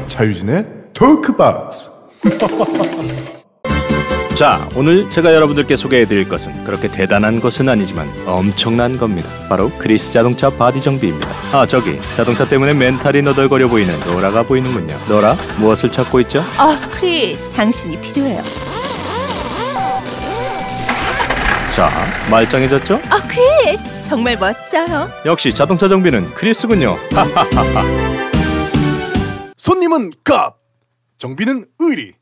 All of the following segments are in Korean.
자유진의 토크박스. 자, 오늘 제가 여러분들께 소개해드릴 것은 그렇게 대단한 것은 아니지만 엄청난 겁니다. 바로 크리스 자동차 바디 정비입니다. 아, 저기 자동차 때문에 멘탈이 너덜거려 보이는 노라가 보이는군요. 노라, 무엇을 찾고 있죠? 크리스, 당신이 필요해요. 자, 말짱해졌죠? 크리스, 정말 멋져요. 역시 자동차 정비는 크리스군요. 손님은 값, 정비는 의리.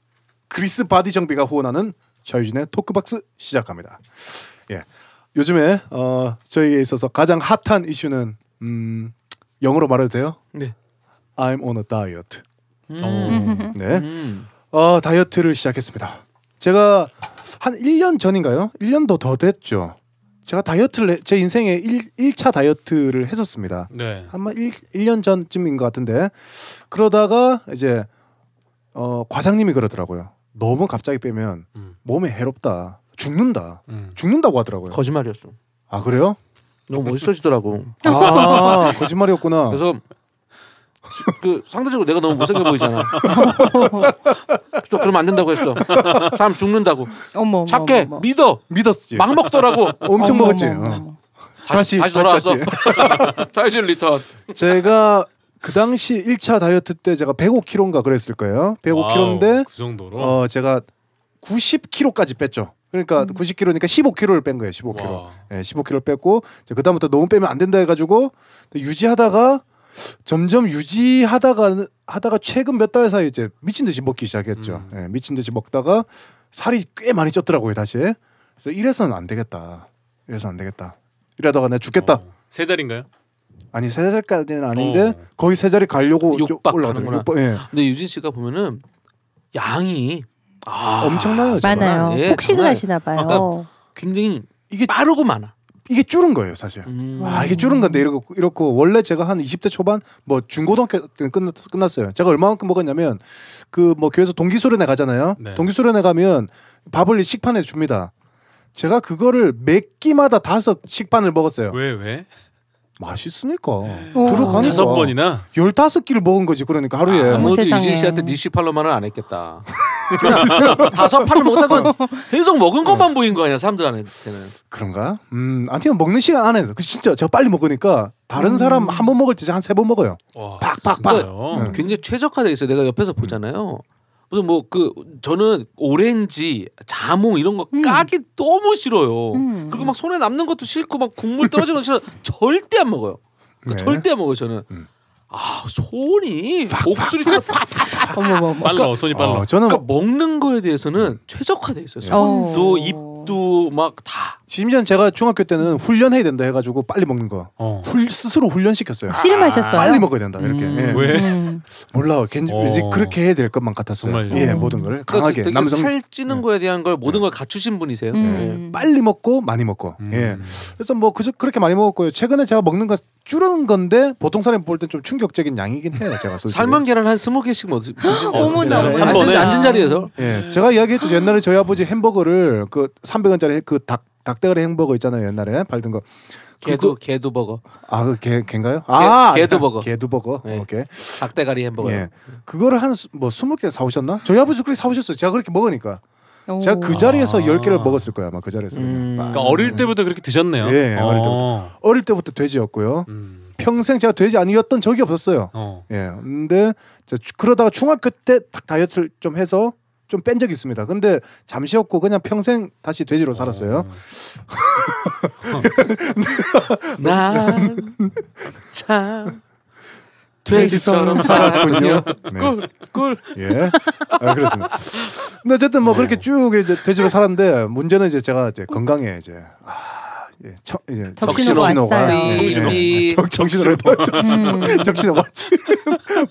크리스 바디 정비가 후원하는 자유진의 토크박스 시작합니다. 예, 요즘에 저희에 있어서 가장 핫한 이슈는 영어로 말해도 돼요? 네. I'm on a diet. 네. 다이어트를 시작했습니다. 제가 한 1년 전인가요? 1년도 더 됐죠. 제가 다이어트를 제 인생에 1차 다이어트를 했었습니다. 네. 아마 1년 전쯤인 것 같은데 그러다가 이제 과장님이 그러더라고요. 너무 갑자기 빼면 몸에 해롭다. 죽는다고 하더라고요. 거짓말이었어. 아, 그래요? 너무 멋있어지더라고. 아, 거짓말이었구나. 그래서 그 상대적으로 내가 너무 못생겨 보이잖아. 그래서 그러면 안 된다고 했어. 사람 죽는다고. 어머, 착해. 어머. 믿었지. 막 먹더라고. 엄청 먹었지. 다시 돌아왔어. 쪘지. 다이어트 리턴. 제가 그 당시 1차 다이어트 때 제가 105kg인가 그랬을 거예요. 105kg인데 그 정도로? 제가 90kg까지 뺐죠. 그러니까 90kg니까 15kg를 뺀 거예요. 15kg. 네, 15kg를 뺐고 그 다음부터 너무 빼면 안 된다 해가지고 유지하다가 점점 하다가 최근 몇 달 사이 이제 미친 듯이 먹기 시작했죠. 네, 미친 듯이 먹다가 살이 꽤 많이 쪘더라고요. 다시. 그래서 이래서는 안 되겠다. 이러다가 내가 죽겠다. 세 자리인가요? 아니, 세 자리까지는 아닌데 거의 세 자리 가려고 올라가더라고요. 예. 근데 유진 씨가 보면은 양이 엄청나요. 많아요. 예, 폭식을 하시나 봐요. 그러니까 굉장히 이게 빠르고 많아. 이게 줄은 거예요, 사실. 이게 줄은 건데 이렇고 원래 제가 한 20대 초반 뭐 중고등학교 때 끝났어요. 제가 얼마만큼 먹었냐면 그 뭐 교회에서 동기수련회 가잖아요. 네. 동기수련회 가면 밥을 식판에 줍니다. 제가 그거를 몇 끼마다 5 식판을 먹었어요. 왜? 맛있으니까. 들어가니까. 5번이나? 15끼를 먹은 거지. 그러니까 하루에. 아무도 유진 씨한테 니쉬 팔로만은 안 했겠다. 그냥 5판을 먹다가 계속 먹은 것만 보인 거 아니야 사람들한테는. 그런가? 아니면 먹는 시간 안에서 진짜 제가 빨리 먹으니까 다른 사람 한 번 먹을 때 한 3번 먹어요. 팍팍팍. 굉장히 최적화돼 있어요. 내가 옆에서 보잖아요. 무슨 뭐 저는 오렌지, 자몽 이런 거 까기 너무 싫어요. 그리고 막 손에 남는 것도 싫고 막 국물 떨어지는 거 싫어. 절대 안 먹어요. 네. 절대 안 먹어요 저는. 손이 옥수리처럼 빨라. 손이 빨라. 저는 그러니까 먹는 거에 대해서는 최적화돼 있어요. 손도 입도 막 다. 심지어 제가 중학교 때는 훈련해야 된다 해가지고 빨리 먹는 거. 스스로 훈련시켰어요. 씨름하셨어요? 빨리 먹어야 된다 이렇게. 예. 왜? 몰라. 왠지 그렇게 해야 될 것만 같았어요. 정말요? 예, 모든 걸 강하게. 그러니까 남성 살찌는 거에 대한 걸 모든 걸 갖추신 분이세요. 빨리 먹고 많이 먹고. 예. 그래서 뭐 그렇게 많이 먹었고요. 최근에 제가 먹는 거 줄은 건데 보통 사람이 볼 때 좀 충격적인 양이긴 해요. 제가 솔직히. 삶은 계란 한 20개씩 드신 거 어머나. 같습니다. 한 번에? 앉은 자리에서. 예. 제가 이야기했죠. 옛날에 저희 아버지 햄버거를 그 300원짜리 그 닭대가리 햄버거 있잖아요. 옛날에 팔던 거. 개도 버거. 그 개인가요? 개도 버거. 개도 버거. 네. 오케이. 닭대가리 햄버거. 예. 그거를 한 20개 사오셨나? 저희 아버지 그렇게 사오셨어요. 제가 그렇게 먹으니까. 제가 그 자리에서 10개를 먹었을 거야. 아마 그 자리에서. 그러니까 어릴 때부터 그렇게 드셨네요. 예, 어릴 때부터 돼지였고요. 평생 제가 돼지 아니었던 적이 없었어요. 예. 근데 그러다가 중학교 때 다이어트를 좀 해서 좀 뺀 적이 있습니다. 근데 잠시였고 그냥 평생 다시 돼지로 살았어요. 난 참 돼지처럼 살았군요. 네. 꿀. 예. 그렇습니다. 근데 어쨌든 뭐 그렇게 쭉 이제 돼지로 살았는데 문제는 이제 제가 이제 건강에 이제 정신호가 왔어요. 정신호가 왔지.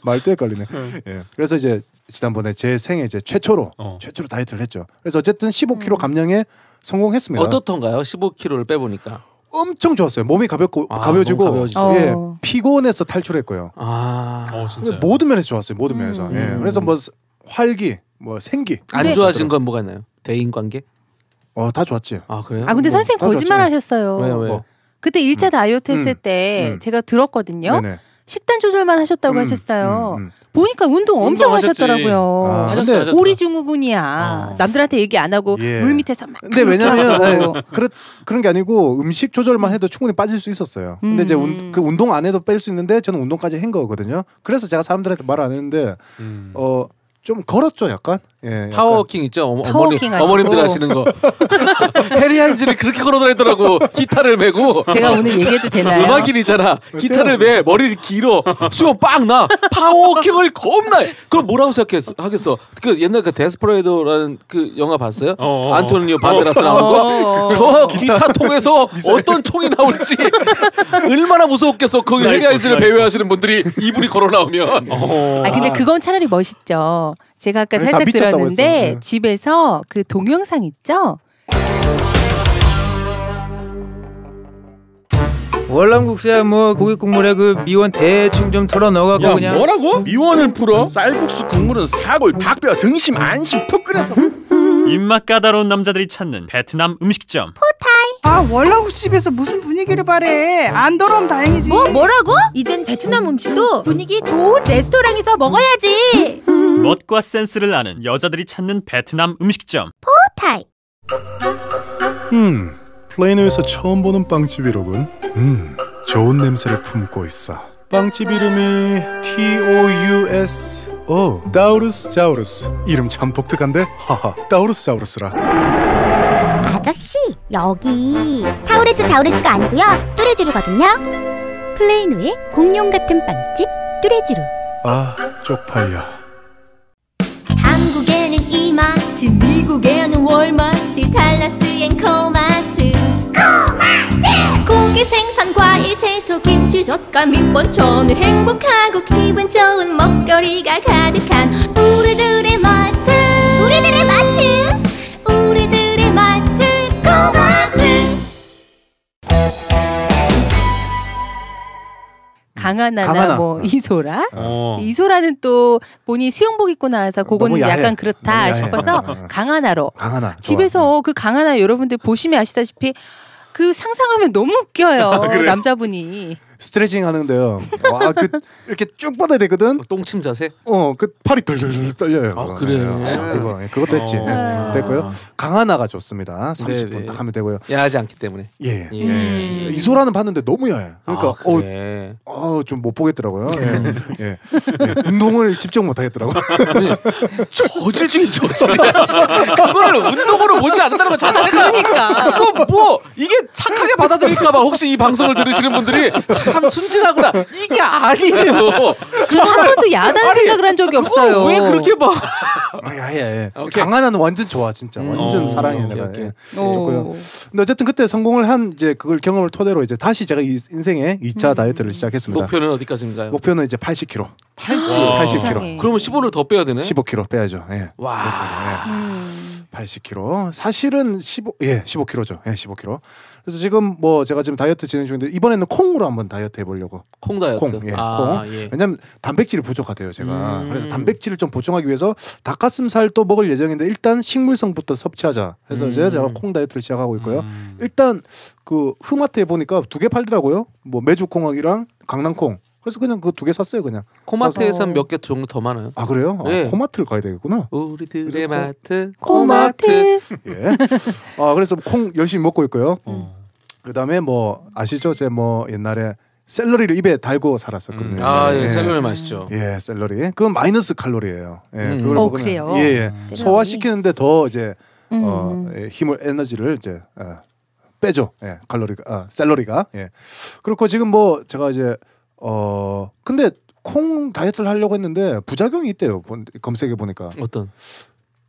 말도 헷갈리네. 예. 그래서 이제 지난번에 제 생애 이제 최초로 다이어트를 했죠. 그래서 어쨌든 15kg 감량에 성공했습니다. 어떻던가요? 15kg를 빼보니까. 엄청 좋았어요. 몸이 가벼워지고 예, 피곤해서 탈출했고요. 진짜. 모든 면에서 좋았어요. 모든 면에서. 예. 그래서 뭐 활기, 뭐 생기. 안 좋아진 건 뭐가 있나요? 대인 관계? 다 좋았지. 아 그래요? 아 근데 뭐, 선생님 다 거짓말 좋았지. 하셨어요. 왜요? 그때 1차 다이어트 했을 때 제가 들었거든요. 네네. 식단 조절만 하셨다고 하셨어요. 보니까 운동 엄청 운동하셨지. 하셨더라고요. 하셨어요, 하셨어. 오리증후군이야. 남들한테 얘기 안 하고 예. 물 밑에서 막. 근데 왜냐면 하고. 그런 게 아니고 음식 조절만 해도 충분히 빠질 수 있었어요. 근데 이제 그 운동 안 해도 뺄 수 있는데 저는 운동까지 한 거거든요. 그래서 제가 사람들한테 말 안 했는데 좀 걸었죠, 약간. 예, 파워워킹 있죠? 파워워킹 하시고. 어머님들 하시는 거. 해리 하인즈를 그렇게 걸어다니더라고. 기타를 메고. 제가 오늘 얘기해도 되나요? 음악인이잖아. 기타를 매. 머리를 길어. 수염 빵 나. 파워워킹을 겁나 해. 그걸 뭐라고 하겠어. 그 옛날 그 데스퍼레이도라는 그 영화 봤어요? 안토니오 반데라스 나오는 거? 저 기타 통에서 어떤 총이 나올지 얼마나 무서웠겠어. 거기 해리 하인즈를 배회하시는 분들이 이불이 걸어 나오면. 아 근데 그건 차라리 멋있죠. 제가 아까 다 살짝 미쳤다고 들었는데 했어. 네. 집에서 그 동영상 있죠? 월남국수야 뭐 고기 국물에 그 미원 대충 좀 털어 넣어갖고 야 그냥 뭐라고? 미원을 풀어? 쌀국수 국물은 사골, 닭뼈, 등심, 안심 푹 끓여서 입맛 까다로운 남자들이 찾는 베트남 음식점. 아 월남국수집에서 무슨 분위기를 바래. 안 더러우면 다행이지. 뭐라고? 이젠 베트남 음식도 분위기 좋은 레스토랑에서 먹어야지. 멋과 센스를 아는 여자들이 찾는 베트남 음식점. 타이. 플레이노에서 처음 보는 빵집이로군. 좋은 냄새를 품고 있어. 빵집 이름이 TOUS. 다우루스 자우루스. 이름 참 독특한데? 하하, 다우루스 자우루스라. 아저씨, 여기 타우레스 자우레스가 아니고요. 뚜레쥬르거든요. 플레이노의 공룡 같은 빵집 뚜레쥬르. 아, 쪽팔려. 한국에는 이마트, 미국에는 월마트, 달라스엔 코마트. 고기, 생선, 과일, 채소, 김치, 젓갈, 밑반, 전을 행복하고 기분 좋은 먹거리가 가득한 우리들의 마트. 우리들의 마트. 우리들의 마트 코마트. 강하나나 뭐 이소라. 이소라는 또 본인 수영복 입고 나와서 그거는 약간 그렇다 싶어서 강하나로. 강하나. 집에서 그 강하나 여러분들 보시면 아시다시피 그 상상하면 너무 웃겨요. 남자분이. 스트레칭 하는데요. 와, 이렇게 쭉 뻗어야 되거든. 똥침 자세? 그 팔이 덜덜덜 떨려요. 아, 그래요? 그것도 했지. 됐고요. 강하나가 좋습니다. 30분 네네. 딱 하면 되고요. 야하지 않기 때문에. 예. 이소라는 봤는데 너무 야해. 그러니까 그래. 좀 못 보겠더라고요. 예. 운동을 집중 못 하겠더라고요. 저질 중에 저질이었어. 그거를 운동으로 보지 않는다는 것 자체가. 그러니까. 그거 뭐 이게 착하게 받아들일까봐 혹시 이 방송을 들으시는 분들이 참 순진하구나. 이게 아니에요. 저는 한 번도 야단 생각을 한 적이 없어요. 왜 그렇게 봐? 예. 강하나는 완전 좋아, 진짜. 완전 사랑해 내가. 좋고요. 근데 어쨌든 그때 성공을 한 이제 그걸 경험을 토대로 이제 다시 제가 인생의 2차 다이어트를 시작했습니다. 목표는 어디까지인가요? 목표는 이제 80kg. 80kg. 그러면 15를 더 빼야 되네. 15kg 빼야죠. 예. 와. 그렇습니다. 80kg. 사실은 15kg죠. 예, 15kg. 그래서 지금 뭐 제가 지금 다이어트 진행 중인데 이번에는 콩으로 한번 다이어트 해보려고. 콩 다이어트. 콩. 예. 왜냐면 단백질이 부족하대요, 제가. 그래서 단백질을 좀 보충하기 위해서 닭가슴살도 먹을 예정인데 일단 식물성부터 섭취하자. 해서 이제 제가 콩 다이어트를 시작하고 있고요. 일단 그 흐마트에 보니까 2개 팔더라고요. 뭐 메주콩이랑 강낭콩. 그래서 그냥 그 2개 샀어요, 그냥. 코마트에선 몇 개 정도 더 많아요. 아, 그래요? 네. 코마트를 가야 되겠구나. 우리들의 마트 코마트. 예. 그래서 콩 열심히 먹고 있고요. 그다음에 뭐 아시죠? 제 뭐 옛날에 샐러리를 입에 달고 살았었거든요. 샐러리 맛있죠. 예, 샐러리. 그건 마이너스 칼로리예요. 예, 그걸 먹으면 그래요? 예. 소화시키는데 더 이제 힘을 에너지를 이제 빼죠. 예, 샐러리가. 예. 그렇고 지금 뭐 제가 이제 근데 콩 다이어트를 하려고 했는데 부작용이 있대요. 검색해 보니까. 어떤?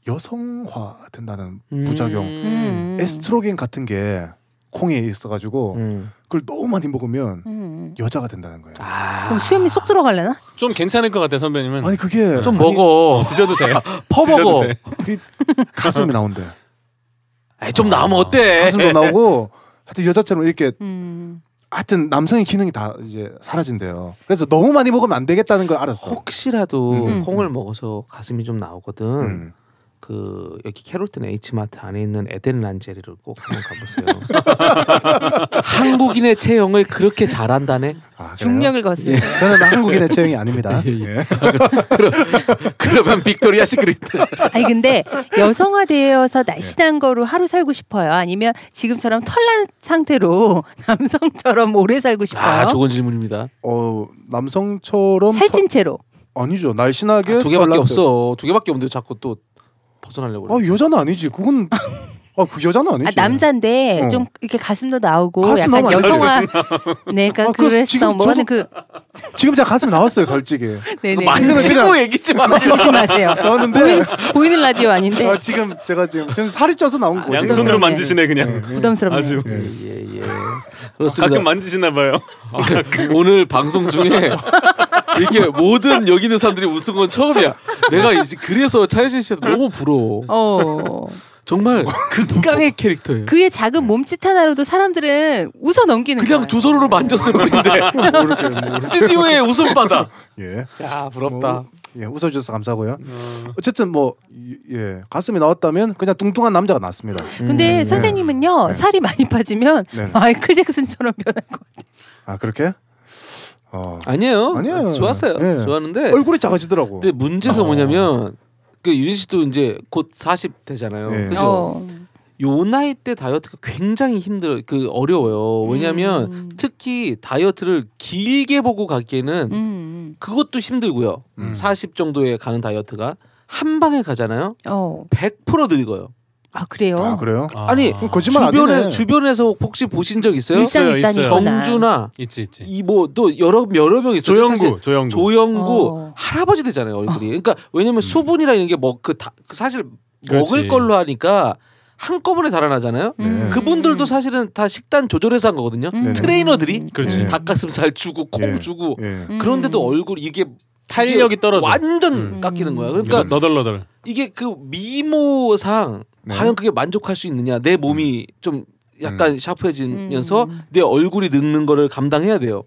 여성화 된다는 부작용. 에스트로겐 같은 게 콩에 있어가지고 그걸 너무 많이 먹으면 여자가 된다는 거예요. 그럼 수염이 쏙 들어갈래나? 좀 괜찮을 것 같아 선배님은. 아니 그게 좀 먹어. 드셔도 돼. 퍼먹어. 가슴이 나온대. 좀 나오면 어때? 가슴도 나오고 하여튼 여자처럼 이렇게 하여튼 남성의 기능이 다 이제 사라진대요. 그래서 너무 많이 먹으면 안 되겠다는 걸 알았어. 혹시라도 콩을 먹어서 가슴이 좀 나오거든. 그 여기 캐롤튼 H마트 안에 있는 에덴 란제리를 꼭 한번 가보세요. 한국인의 체형을 그렇게 잘한다네. 중력을 거슬려. 예. 저는 한국인의 체형이 아닙니다. 예. 그러면 빅토리아 시크릿. 아니 근데 여성화되어서 날씬한 거로 하루 살고 싶어요? 아니면 지금처럼 털난 상태로 남성처럼 오래 살고 싶어요? 아, 좋은 질문입니다. 남성처럼 살찐 채로. 아니죠. 날씬하게 두 개밖에 없어. 두 개밖에 없는데 자꾸 또 벗어나려고 그래. 여자는 아니지. 그건 그 여자는 아니지. 남자인데 좀 이렇게 가슴도 나오고 가슴 약간 여성화. 네, 그러니까 그랬어. 뭐 하는 지금 제가 가슴 나왔어요, 솔직히. 네네. 많은 친구 얘기 좀 하지 마세요. 나왔는데 보이는 라디오 아닌데. 지금 제가 지금 살이 쪄서 나온 거예요. 양손으로 만지시네 그냥. 부담스럽네요. 아주. 예. 가끔 만지시나 봐요. 오늘 방송 중에 이게 모든 여기 있는 사람들이 웃은 건 처음이야. 내가 이제 그래서 차혜진 씨한테 너무 부러워. 정말 극강의 캐릭터예요. 그의 작은 몸짓 하나로도 사람들은 웃어 넘기는 그냥 거예요. 두 손으로 만졌을 뿐인데 스튜디오에 웃음바다. 예. 야 부럽다. 웃어주셔서 감사하고요. 어쨌든 가슴이 나왔다면 그냥 뚱뚱한 남자가 낫습니다. 근데 선생님은요 살이 많이 빠지면 마이클 잭슨처럼 변할 것 같아요. 아 그렇게? 아니에요. 좋았어요. 네. 좋았는데 얼굴이 작아지더라고. 근데 문제가 뭐냐면 그 유진 씨도 이제 곧 40 되잖아요. 그죠? 요 나이 때 다이어트가 굉장히 어려워요. 왜냐하면 특히 다이어트를 길게 보고 가기에는 그것도 힘들고요. 40 정도에 가는 다이어트가 한 방에 가잖아요. 100% 늙어요. 아 그래요? 그래요? 아니 거짓말 아니네. 주변에서 혹시 보신 적 있어요? 있어요. 정준하 있지. 이 뭐 또 여러 명 있어요. 조영구 할아버지 되잖아요 얼굴이. 그러니까 왜냐면 수분이나 이런 게 뭐 사실 먹을 걸로 하니까 한꺼번에 달아나잖아요. 그분들도 사실은 다 식단 조절해서 한 거거든요. 트레이너들이 닭가슴살 주고 콩 주고 그런데도 얼굴 이게 탄력이 떨어져. 완전 깎이는 거야. 그러니까 너덜너덜. 이게 그 미모상 과연 그게 만족할 수 있느냐. 내 몸이 좀 약간 샤프해지면서 내 얼굴이 늙는 거를 감당해야 돼요.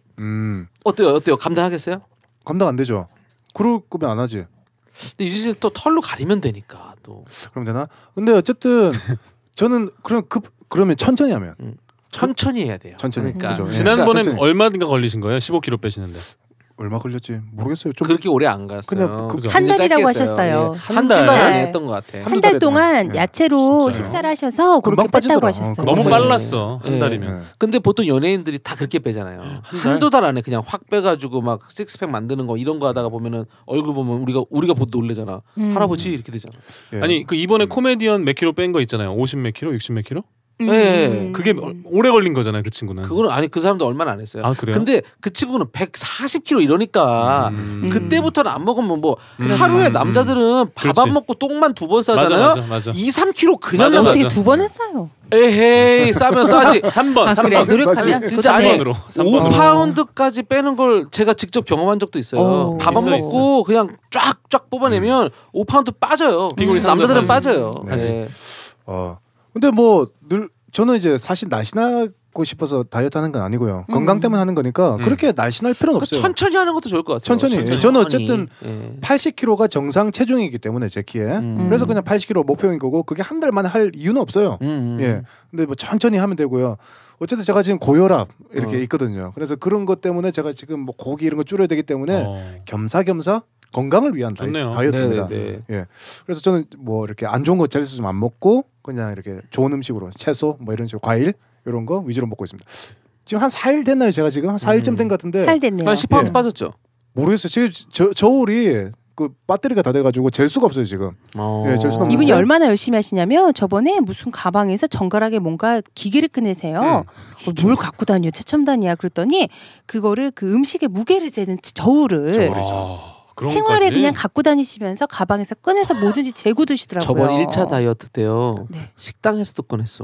어때요? 감당하겠어요? 감당 안 되죠. 그럴 거면 안 하지. 근데 유진 또 털로 가리면 되니까 또. 그럼 되나? 근데 어쨌든 저는 그러면 천천히 하면. 천천히 해야 돼요. 천천히. 그러니까. 그죠? 지난번에 천천히. 얼마든가 걸리신 거예요? 15kg 빼시는데. 얼마 걸렸지? 모르겠어요. 좀 그렇게 오래 안 갔어요. 그냥 한 달이라고 하셨어요. 한두 달 안에 했던 것 같아. 한 달 동안 야채로 식사를 하셔서 그렇게 뺐다고 하셨어요. 너무 빨랐어. 한 달이면. 근데 보통 연예인들이 다 그렇게 빼잖아요. 한두 달 안에 그냥 확 빼가지고 막 식스팩 만드는 거 이런 거 하다가 보면은 얼굴 보면 우리가 보도 놀래잖아. 할아버지 이렇게 되잖아. 아니 그 이번에 코미디언 몇 킬로 뺀 거 있잖아요. 50 몇 킬로, 60 몇 킬로? 네. 그게 오래 걸린 거잖아요, 그 친구는. 그거는 아니 그 사람도 얼마나 안 했어요. 아 그래요? 근데 그 친구는 140kg 이러니까 그때부터는 안 먹으면 뭐 하루에 남자들은 밥 안 먹고 똥만 2번 싸잖아요. 맞아. 2, 3kg 그냥 맞아. 어떻게 2번 했어요? 에헤이 싸면 싸지. 3번. 그래, 노력하면 진짜 아니 3번으로. 5파운드까지 빼는 걸 제가 직접 경험한 적도 있어요. 밥 안 먹고 그냥 쫙쫙 뽑아내면 5파운드 빠져요. 남자들은 빠져요. 네. 근데 저는 이제 사실 날씬하고 싶어서 다이어트 하는 건 아니고요. 건강 때문에 하는 거니까 그렇게 날씬할 필요는 없어요. 천천히 하는 것도 좋을 것 같아요. 천천히. 저는 어쨌든 80kg가 정상 체중이기 때문에 제 키에. 그래서 그냥 80kg 목표인 거고 그게 한 달 만에 할 이유는 없어요. 예. 근데 천천히 하면 되고요. 어쨌든 제가 지금 고혈압 이렇게 있거든요. 그래서 그런 것 때문에 제가 지금 고기 이런 거 줄여야 되기 때문에 겸사겸사 건강을 위한 다이어트입니다. 예. 그래서 저는 이렇게 안 좋은 거 재료 좀 안 먹고 그냥 이렇게 좋은 음식으로 채소 이런 식으로 과일 이런 거 위주로 먹고 있습니다. 지금 한 4일 됐나요? 제가 지금 한 4일쯤 된 것 같은데. 4일 됐네요. 한 10파운드 빠졌죠? 모르겠어요. 지금 저울이 그 배터리가 다 돼가지고 잴 수가 없어요 지금. 예, 잴 수가 없는데. 이분이 얼마나 열심히 하시냐면 저번에 무슨 가방에서 정갈하게 뭔가 기계를 꺼내세요. 뭘 갖고 다녀 최첨단이야 그랬더니 그거를 그 음식의 무게를 재는 저울을. 생활에 그냥 갖고 다니시면서 가방에서 꺼내서 뭐든지 재고 드시더라고요. 저번 1차 다이어트 때요. 식당에서도 꺼냈어.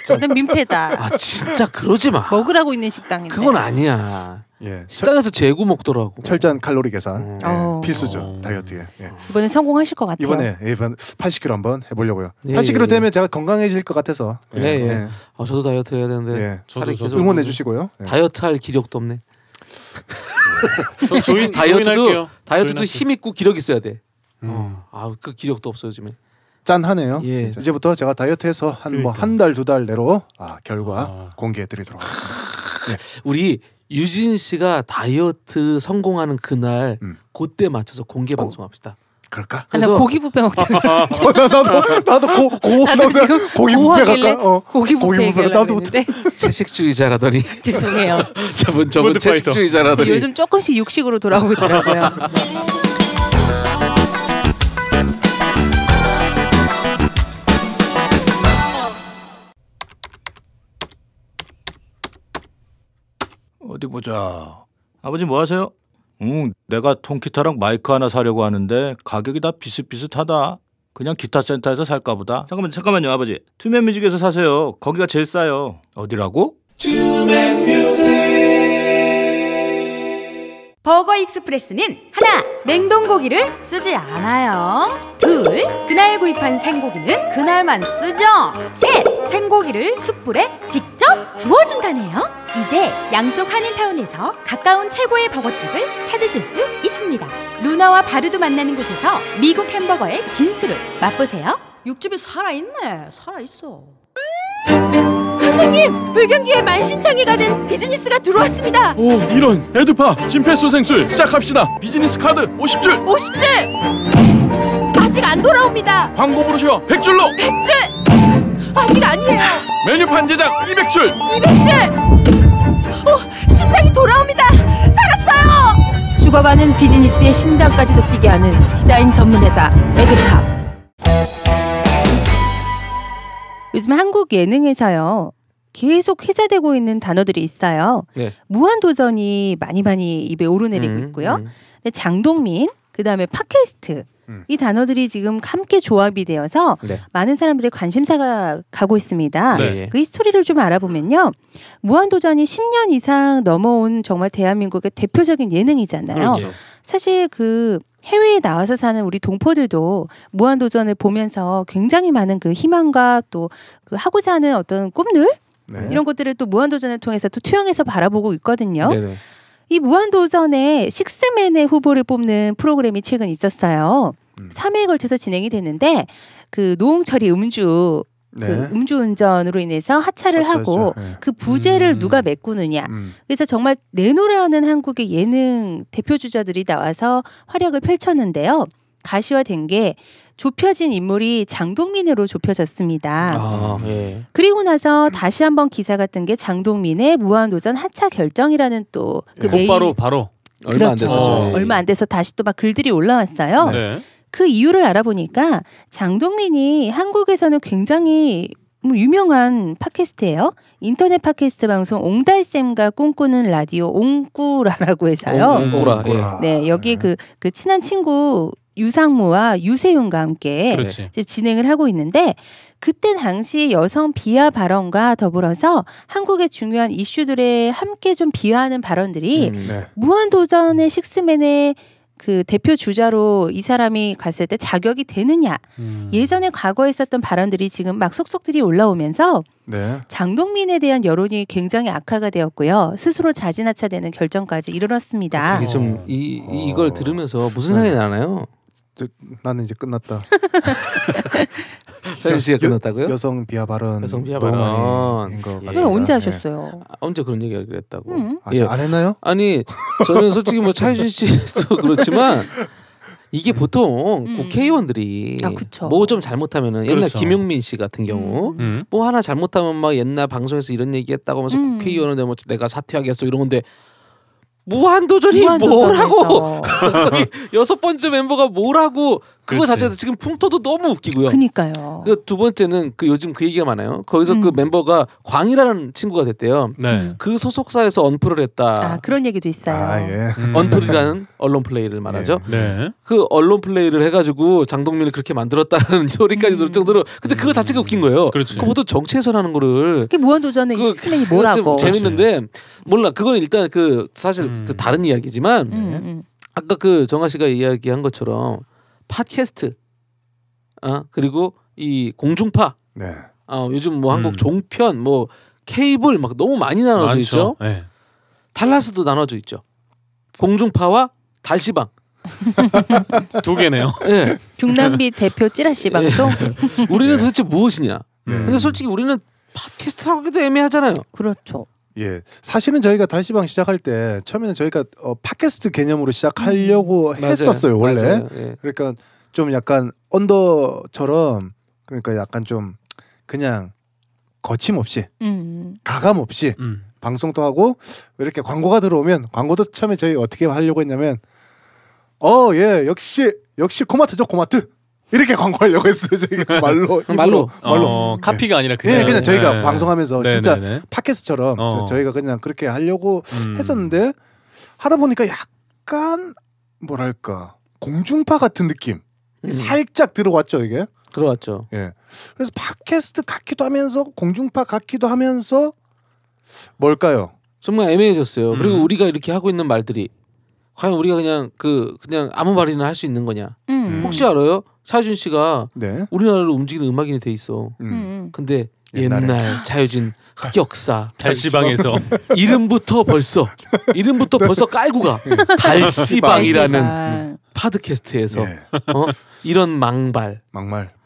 진짜 민폐다. 진짜 그러지 마. 먹으라고 있는 식당인데. 그건 아니야. 예. 식당에서 재고 먹더라고. 철저한 칼로리 계산 필수죠 다이어트에. 예. 이번에 성공하실 것 같아요. 이번 80kg 한번 해보려고요. 80kg 되면 제가 건강해질 것 같아서. 예. 저도 다이어트 해야 되는데 저도 응원해 주시고요. 다이어트 할 기력도 없네. 다이어트도 힘 있고 기력 있어야 돼. 그 기력도 없어요 요즘에. 짠하네요. 예. 이제부터 제가 다이어트해서 한 달 2달 내로 결과 공개해드리도록 하겠습니다. 네. 우리 유진 씨가 다이어트 성공하는 그날 그때 맞춰서 공개 방송합시다. 그럴까? 나 고기 뷔페 먹자. 나도 지금 고기 뷔페 갈까? 고기 뷔페 나도 채식주의자라더니 죄송해요. 저분 채식주의자라더니 요즘 조금씩 육식으로 돌아오고 있더라고요. 어디 보자. 아버지 뭐 하세요? 내가 통기타랑 마이크 하나 사려고 하는데 가격이 다 비슷비슷하다. 그냥 기타 센터에서 살까 보다. 잠깐만요 아버지. 투맨뮤직에서 사세요. 거기가 제일 싸요. 어디라고? 투맨뮤직. 버거 익스프레스는 하나, 냉동고기를 쓰지 않아요. 둘, 그날 구입한 생고기는 그날만 쓰죠. 셋, 생고기를 숯불에 직접 구워준다네요. 이제 양쪽 한인타운에서 가까운 최고의 버거집을 찾으실 수 있습니다. 루나와 바르도 만나는 곳에서 미국 햄버거의 진수를 맛보세요. 육즙이 살아있네. 살아있어. 선생님! 불경기에 만신창이가 된 비즈니스가 들어왔습니다. 오, 이런 에듀파 심폐소생술 시작합시다. 비즈니스 카드 50줄 50줄! 아직 안 돌아옵니다. 광고 브로셔 100줄로 100줄! 아직 아니에요. 메뉴판 제작 200줄 200줄! 심장이 돌아옵니다. 살았어요. 죽어가는 비즈니스의 심장까지도 뛰게 하는 디자인 전문회사 에듀파. 요즘 한국 예능에서요 계속 회자되고 있는 단어들이 있어요. 네. 무한도전이 많이 입에 오르내리고 있고요. 근데 장동민, 그다음에 팟캐스트 이 단어들이 지금 함께 조합이 되어서 많은 사람들의 관심사가 가고 있습니다. 그 히스토리를 좀 알아보면요. 무한도전이 10년 이상 넘어온 정말 대한민국의 대표적인 예능이잖아요. 그렇죠. 사실 그 해외에 나와서 사는 우리 동포들도 무한도전을 보면서 굉장히 많은 그 희망과 또 그 하고자 하는 어떤 꿈들 이런 것들을 또 무한도전을 통해서 또 투영해서 바라보고 있거든요. 네네. 이 무한도전에 식스맨의 후보를 뽑는 프로그램이 최근 있었어요. 3회에 걸쳐서 진행이 됐는데 그 노홍철이 그 음주운전으로 인해서 하차를 하고 그 부재를 누가 메꾸느냐. 그래서 정말 내노라하는 한국의 예능 대표 주자들이 나와서 활약을 펼쳤는데요. 가시화된 게 좁혀진 인물이 장동민으로 좁혀졌습니다. 그리고 나서 다시 한번 기사가 뜬 게 장동민의 무한도전 하차 결정이라는 또 그 바로 얼마 안 돼서 얼마 안 돼서 다시 또 막 글들이 올라왔어요. 그 이유를 알아보니까 장동민이 한국에서는 굉장히 유명한 팟캐스트예요. 인터넷 팟캐스트 방송 옹달샘과 꿈꾸는 라디오 옹꾸라라고 해서요. 네, 여기에 그 친한 친구 유상무와 유세윤과 함께 지금 진행을 하고 있는데 그때 당시 여성 비하 발언과 더불어서 한국의 중요한 이슈들에 함께 좀 비하하는 발언들이 무한도전의 식스맨의 그 대표 주자로 이 사람이 갔을 때 자격이 되느냐. 예전에 과거에 있었던 발언들이 지금 막 속속들이 올라오면서 장동민에 대한 여론이 굉장히 악화가 되었고요. 스스로 자진하차되는 결정까지 이르렀습니다. 이게 좀 이걸 들으면서 무슨 생각이 나나요? 나는 이제 끝났다. 사진 씨가 끝났다고요? 여성 비하 발언 여성 비하 너무 발언 많이 인것 같습니다. 언제 하셨어요? 언제 그런 얘기를 했다고? 아직 안 했나요? 아니 저는 솔직히 뭐 차유진 씨도 그렇지만 이게 보통 국회의원들이 뭐 좀 잘못하면은 옛날 김용민 씨 같은 경우 뭐 하나 잘못하면 막 옛날 방송에서 이런 얘기했다고 하면서 국회의원은 내가 사퇴하겠어 이런 건데 무한도전이 뭐라고 여섯 번째 멤버가 뭐라고 그거 자체도 지금 풍토도 너무 웃기고요. 그니까요. 그 두 번째는 그 요즘 그 얘기가 많아요. 거기서 그 멤버가 광이라는 친구가 됐대요. 그 소속사에서 언플을 했다. 그런 얘기도 있어요. 언플이라는 언론 플레이를 말하죠. 그 언론 플레이를 해가지고 장동민을 그렇게 만들었다는 소리까지 들을 정도로. 근데 그거 자체가 웃긴 거예요. 그 보통 정치에서 하는 거를. 그게 무한도전의 식스맨이 뭐라고. 재밌는데 몰라. 그건 일단 그 사실 그 다른 이야기지만 아까 그 정아 씨가 이야기한 것처럼. 팟캐스트, 그리고 이 공중파, 요즘 뭐 한국 종편, 뭐 케이블 막 너무 많이 나눠져 있죠. 달라스도 나눠져 있죠. 공중파와 달시방. 두 개네요. 예. 중남미 대표 찌라시 방송. 우리는 도대체 무엇이냐? 근데 솔직히 우리는 팟캐스트라고 하기도 애매하잖아요. 그렇죠. 예, 사실은 저희가 달시방 시작할 때 처음에는 저희가 팟캐스트 개념으로 시작하려고 했었어요. 원래. 맞아요. 예. 그러니까 좀 약간 언더처럼 그러니까 약간 좀 그냥 거침없이 가감 없이 방송도 하고 이렇게 광고가 들어오면 광고도 처음에 저희 어떻게 하려고 했냐면 예 역시 코마트죠 코마트 이렇게 광고하려고 했어요. 저희가 말로 카피가 아니라 그냥 예, 그냥 저희가 네. 방송하면서 네, 진짜 네, 네. 팟캐스트처럼 저희가 그냥 그렇게 하려고 했었는데 하다 보니까 약간 뭐랄까 공중파 같은 느낌 살짝 들어왔죠 이게. 들어왔죠. 예. 그래서 팟캐스트 같기도 하면서 공중파 같기도 하면서 뭘까요? 정말 애매해졌어요. 그리고 우리가 이렇게 하고 있는 말들이 과연 우리가 그냥 아무 말이나 할 수 있는 거냐? 혹시 알아요? 차유진 씨가 네. 우리나라를 움직이는 음악인이 돼 있어. 근데 옛날 자유진 흑역사 달시방에서 이름부터 벌써 깔고 가. 달시방이라는 팟캐스트에서 이런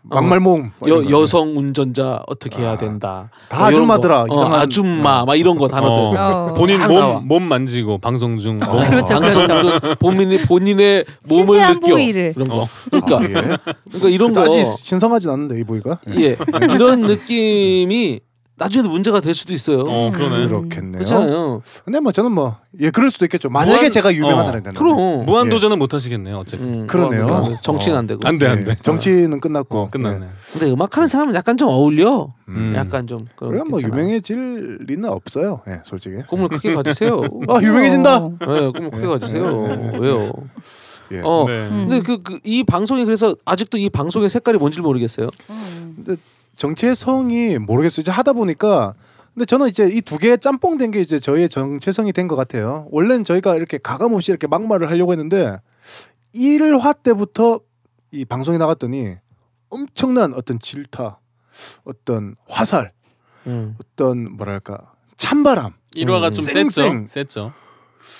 막말모음 여성 운전자 어떻게 해야 된다. 다 아줌마더라. 이상한 아줌마 막 이런 거 단어들. 본인 몸 만지고 방송 중 그렇죠. 방송 중 본인의 몸을 신체한 느껴 부위를. 이런 거. 그러니까 이런 거 아직 신성하진 않는데 이 부위가. 예. 이런 느낌이 나중에도 문제가 될 수도 있어요. 그러네. 그렇겠네요. 그렇잖아요. 근데 뭐 저는 그럴 수도 있겠죠. 만약에 제가 유명한 사람이 된다면. 그럼 무한 도전은 못 하시겠네요. 어쨌든. 그러네요. 정치는 안 되고. 안 돼. 정치는 끝났고. 끝났네. 근데 음악하는 사람은 약간 좀 어울려. 약간 좀. 그래 뭐 유명해질 리는 없어요. 예, 솔직히. 꿈을 크게 가지세요. 유명해진다. 네, 꿈을 크게 가지세요. 왜요? 예. 근데 이 방송이 그래서 아직도 이 방송의 색깔이 뭔지 모르겠어요. 근데 정체성이 모르겠어요. 이제 하다 보니까 근데 저는 이제 이 두 개의 짬뽕 된 게 이제 저희의 정체성이 된 것 같아요. 원래는 저희가 이렇게 가감 없이 이렇게 막말을 하려고 했는데 1화 때부터 이 방송에 나갔더니 엄청난 어떤 질타, 어떤 화살, 어떤 뭐랄까 찬바람. 1화가 좀 셌죠.